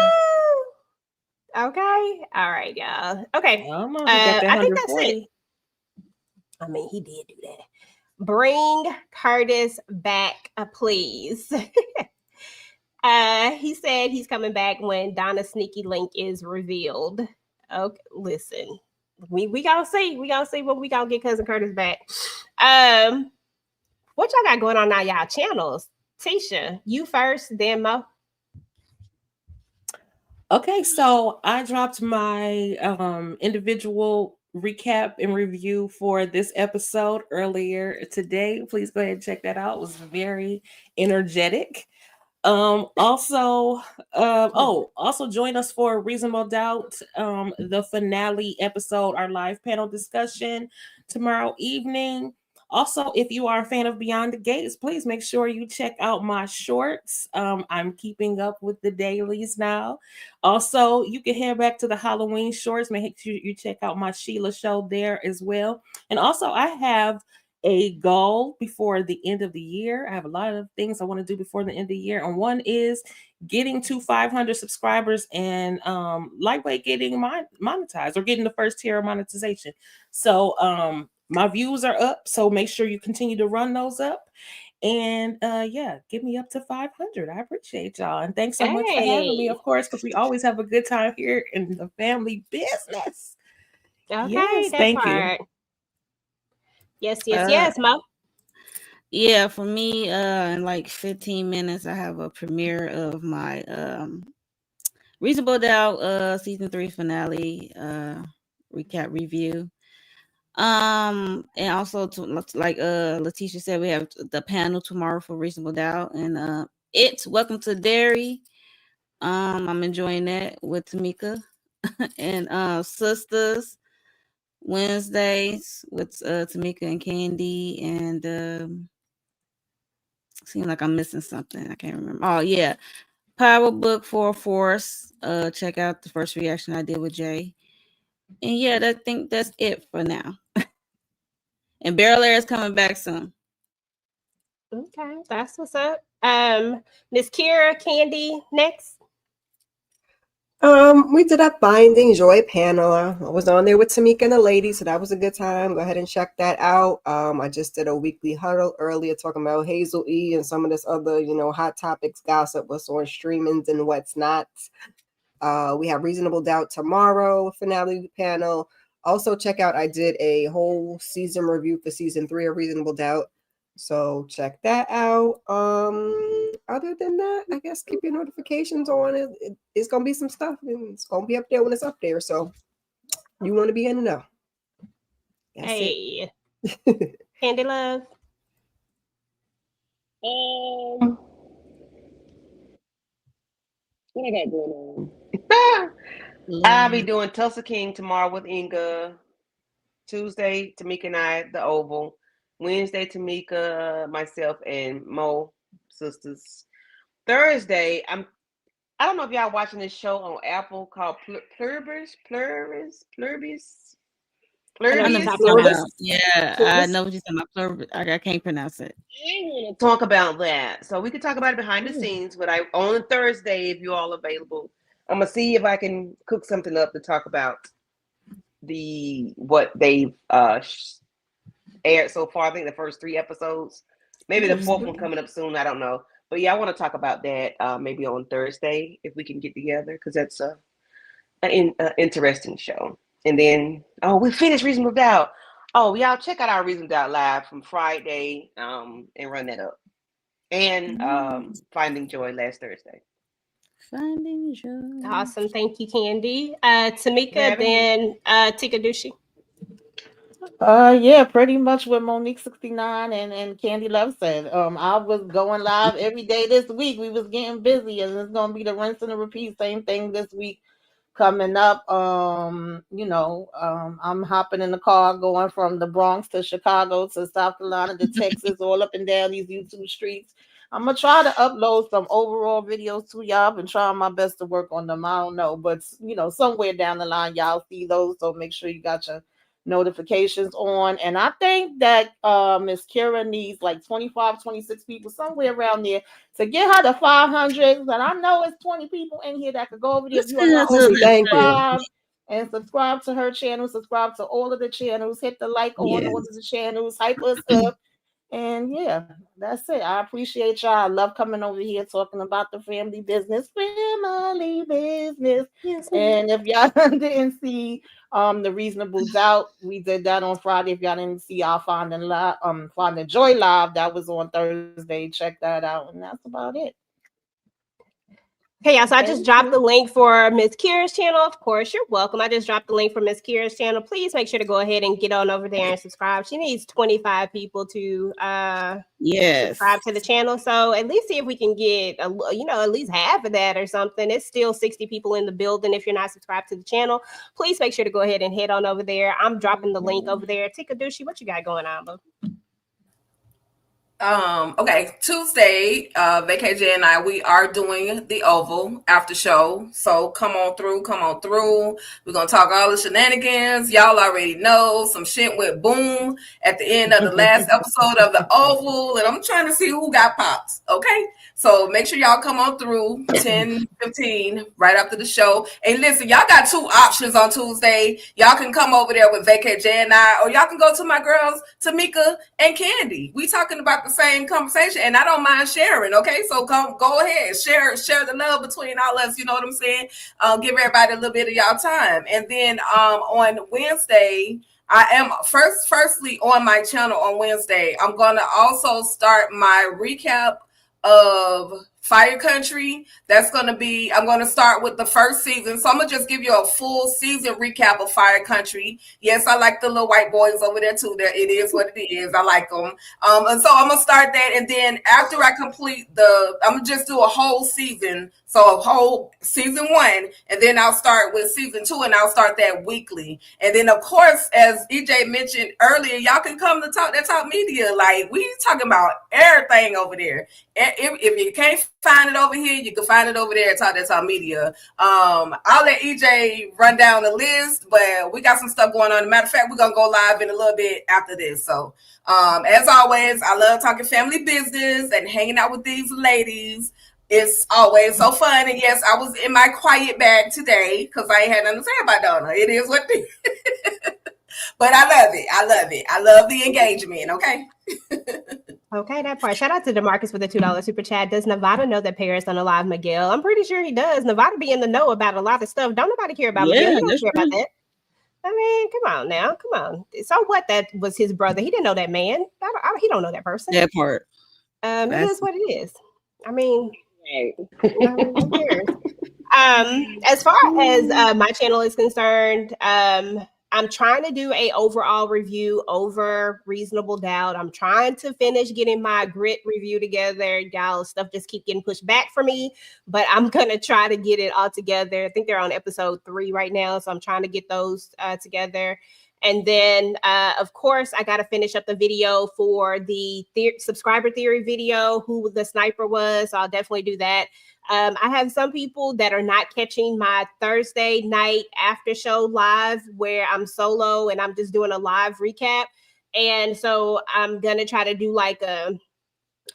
Okay. All right, y'all. Okay.
I
think that's it. I mean, he did do that. Bring Curtis back, please. He said he's coming back when Donna's sneaky link is revealed. Okay, listen. We gonna see. We gonna see when we gonna get Cousin Curtis back. What y'all got going on now, y'all channels? Tisha, you first, then Mo.
Okay, so I dropped my individual recap and review for this episode earlier today. Please go ahead and check that out. It was very energetic. Also join us for Reasonable Doubt, the finale episode, our live panel discussion tomorrow evening. Also, if you are a fan of Beyond the Gates, please make sure you check out my shorts. I'm keeping up with the dailies now. Also, you can head back to the Halloween shorts. Make sure you check out my Sheila show there as well. And also, I have a goal before the end of the year. I have a lot of things I want to do before the end of the year. And one is getting to 500 subscribers and lightweight getting monetized or getting the first tier of monetization. So my views are up. So make sure you continue to run those up. And yeah, get me up to 500. I appreciate y'all. And thanks so much for having me, of course, because we always have a good time here in the family business.
Okay,
yes,
that
thank
part.
you.
Yes, Mo.
Yeah, for me, in like 15 minutes, I have a premiere of my Reasonable Doubt season 3 finale recap review. And also to like Letitia said, we have the panel tomorrow for Reasonable Doubt, and it's Welcome to Dairy. I'm enjoying that with Tamika and Sisters Wednesdays with Tamika and Candy, and seems like I'm missing something. I can't remember. Oh yeah, Power Book for Force. Check out the first reaction I did with Jay. And yeah, I think that's it for now. And Barrel Air is coming back soon.
Okay, that's what's up. Miss Kira, Candy, next.
We did a Finding Joy panel. I was on there with Tamika and the ladies, so that was a good time. Go ahead and check that out. I just did a weekly huddle earlier talking about Hazel E and some of this other, hot topics, gossip, what's on streamings and what's not. We have Reasonable Doubt tomorrow, finale panel. Also, check out, I did a whole season review for season 3 of Reasonable Doubt. So check that out. Other than that, I guess keep your notifications on. It's gonna be some stuff, and it's gonna be up there when it's up there. So you want to be in the know. That's
it. Candy Love.
What I got going on? I'll be doing Tulsa King tomorrow with Inga. Tuesday, Tamika and I, the Oval. Wednesday, Tamika, myself, and Mo, sisters. Thursday, I don't know if y'all watching this show on Apple called Pluribus.
Yeah, I know what you're talking about. Pluribus. I can't pronounce it.
I want to talk about that. So we could talk about it behind the scenes, but on Thursday, if you're all available, I'm gonna see if I can cook something up to talk about what they've aired so far. I think the first 3 episodes, maybe the 4th one coming up soon. I don't know, but yeah, I want to talk about that maybe on Thursday if we can get together, because that's an interesting show. And then we finished Reasonable Doubt. Oh, y'all check out our Reasonable Doubt live from Friday and run that up. And Finding Joy last Thursday.
Finding Joy.
Awesome. Thank you, Candy. Tamika, then Tikadushi.
Yeah, pretty much what Monique 69 and Candy Love said. I was going live every day this week. We was getting busy, and it's gonna be the rinse and the repeat. Same thing this week coming up. I'm hopping in the car going from the Bronx to Chicago to South Carolina to Texas, all up and down these YouTube streets. I'm gonna try to upload some overall videos to y'all. I've been trying my best to work on them. I don't know, but somewhere down the line y'all see those, so make sure you got your notifications on. And I think that Miss Kira needs like 25, 26 people, somewhere around there, to get her to 500. And I know it's 20 people in here that could go over there. If you are not subscribe and subscribe to her channel, subscribe to all of the channels, hit the like on all of the channels, hype us up. And yeah, that's it. I appreciate y'all. I love coming over here talking about the family business. Yes. And if y'all didn't see the Reasonable Doubt, we did that on Friday. If y'all didn't see our Finding Joy live, that was on Thursday. Check that out. And that's about it.
Okay, y'all, so I just dropped the link for Miss Kira's channel. Of course, you're welcome. I just dropped the link for Miss Kira's channel. Please make sure to go ahead and get on over there and subscribe. She needs 25 people to subscribe to the channel. So at least see if we can get at least half of that or something. It's still 60 people in the building. If you're not subscribed to the channel, please make sure to go ahead and head on over there. I'm dropping the link over there. Tikadushi, what you got going on, boo?
Okay, Tuesday, VKJ and I, we are doing the Oval after show. So come on through. We're gonna talk all the shenanigans. Y'all already know some shit went boom at the end of the last episode of the Oval, and I'm trying to see who got pops. Okay. So make sure y'all come on through 10:15 right after the show. And listen, y'all got two options on Tuesday. Y'all can come over there with VKJ and I, or y'all can go to my girls, Tamika and Candy. We talking about the same conversation, and I don't mind sharing. Okay, so go ahead, share the love between all us. You know what I'm saying? Give everybody a little bit of y'all time. And then on Wednesday, I am firstly on my channel on Wednesday. I'm gonna also start my recap of Fire Country. That's going to be, I'm going to start with the first season. So I'm going to just give you a full season recap of Fire Country. Yes, I like the little white boys over there too. There, it is what it is. I like them. And so I'm going to start that. And then after I complete I'm going to just do a whole season. So a whole season 1, and then I'll start with season 2, and I'll start that weekly. And then, of course, as EJ mentioned earlier, y'all can come to Talk That Talk Media. Like, we talking about everything over there. If you can't find it over here, you can find it over there at Talk That Talk Media. I'll let EJ run down the list, but we got some stuff going on. As a matter of fact, we're going to go live in a little bit after this. So, as always, I love talking family business and hanging out with these ladies. It's always so fun. And yes, I was in my quiet bag today because I ain't had nothing to say about Donna. It is what it is. But I love it. I love the engagement. Okay.
Okay, that part. Shout out to DeMarcus with the $2 super chat. Does Nevada know that Paris unalive Miguel? I'm pretty sure he does. Nevada be in the know about a lot of stuff. Don't nobody care about Miguel. He don't care about that. I mean, come on now. Come on. So what? That was his brother. He didn't know that man. He don't know that person.
That part.
It is what it is. I mean, who cares? As far as my channel is concerned, I'm trying to do a overall review over Reasonable Doubt. I'm trying to finish getting my Grit review together. Y'all, stuff just keep getting pushed back for me, but I'm gonna try to get it all together. I think they're on episode 3 right now, so I'm trying to get those together. And then, of course, I got to finish up the video for the subscriber theory video, who the sniper was. So I'll definitely do that. I have some people that are not catching my Thursday night after show live where I'm solo and I'm just doing a live recap. And so I'm going to try to do like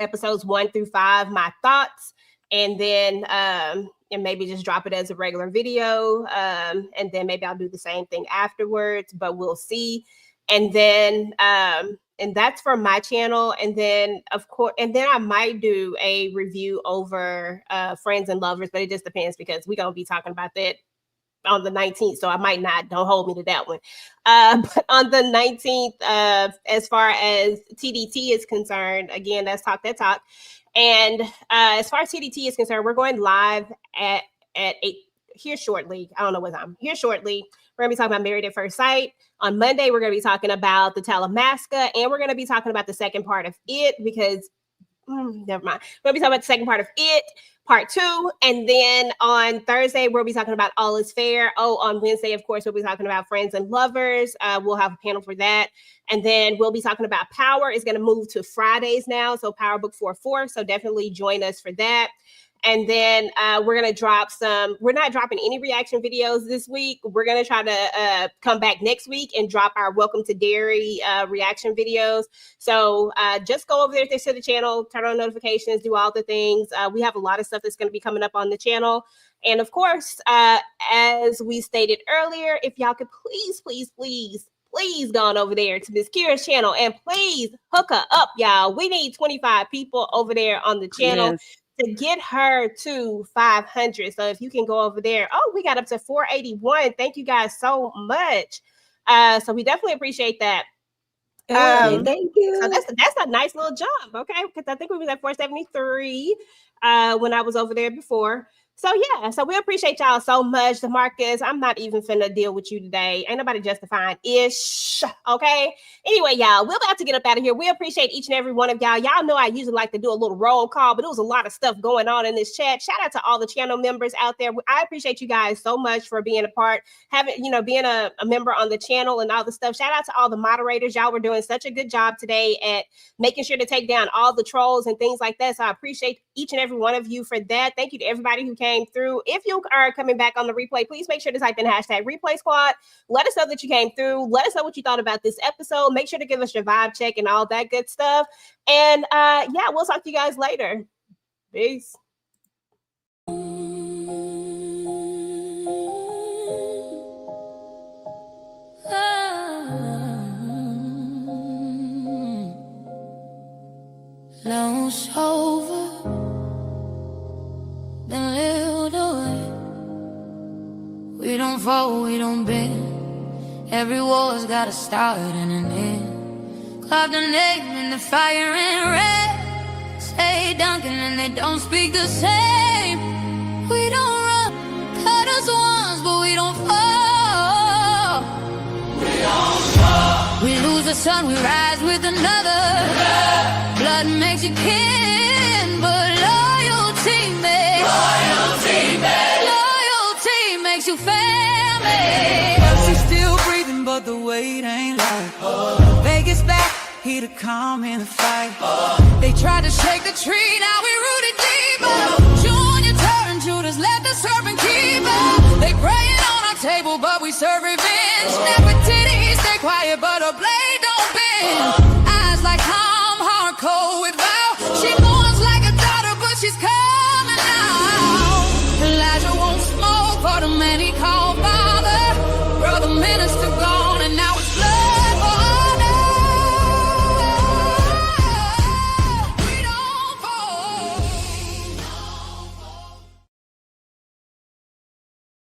episodes 1 through 5, my thoughts, and then and maybe just drop it as a regular video. And then maybe I'll do the same thing afterwards, but we'll see. And then and that's for my channel. And then of course, and then I might do a review over Friends and Lovers, but it just depends because we're gonna be talking about that on the 19th. So I might not, don't hold me to that one. But on the 19th, as far as TDT is concerned, again, that's Talk That Talk. And as far as TDT is concerned, we're going live at 8 here shortly. I don't know what time. Here shortly. We're going to be talking about Married at First Sight. On Monday, we're going to be talking about the Talamasca, and we're going to be talking about the second part of It because, never mind. We're going to be talking about the second part of It, part 2. And then on Thursday, we'll be talking about All Is Fair. Oh, on Wednesday, of course, we'll be talking about Friends and Lovers. We'll have a panel for that. And then we'll be talking about Power. It's going to move to Fridays now. So Power Book 4-4. So definitely join us for that. And then we're going to drop we're not dropping any reaction videos this week. We're going to try to come back next week and drop our Welcome to Dairy reaction videos. So just go over there to the channel, turn on notifications, do all the things. We have a lot of stuff that's going to be coming up on the channel. And of course, as we stated earlier, if y'all could please go on over there to Miss Kira's channel and please hook her up, y'all. We need 25 people over there on the channel. Yes. To get her to 500. So if you can go over there. Oh, we got up to 481. Thank you guys so much. So we definitely appreciate that.
Thank you.
So that's a nice little jump, okay? Because I think we was at 473 when I was over there before. So yeah, so we appreciate y'all so much. DeMarcus, I'm not even finna deal with you today. Ain't nobody justifying ish. Okay. Anyway, y'all, we're about to get up out of here. We appreciate each and every one of y'all. Y'all know I usually like to do a little roll call, but it was a lot of stuff going on in this chat. Shout out to all the channel members out there. I appreciate you guys so much for being a part, being a member on the channel and all the stuff. Shout out to all the moderators. Y'all were doing such a good job today at making sure to take down all the trolls and things like that. So I appreciate each and every one of you for that. Thank you to everybody who came through. If you are coming back on the replay, please make sure to type in hashtag replay squad. Let us know that you came through. Let us know what you thought about this episode. Make sure to give us your vibe check and all that good stuff. And yeah, we'll talk to you guys later. Peace.
Long over, been lived away. We don't fall, we don't bend. Every war's got a start and an end. Carve the name in the fire and red. Say Duncan and they don't speak the same. We don't run, cut us once, but we don't fall. We don't fall. We lose the sun, we rise with another. Blood makes you kin, but loyalty makes you family.
She's still breathing, but the weight ain't light. Vegas back, here to come in the fight. They tried to shake the tree, now we rooted deeper. Junior turned Judas, let the serpent keep her. They praying on our table, but we serve revenge. Never titties, stay quiet, but a blade don't bend.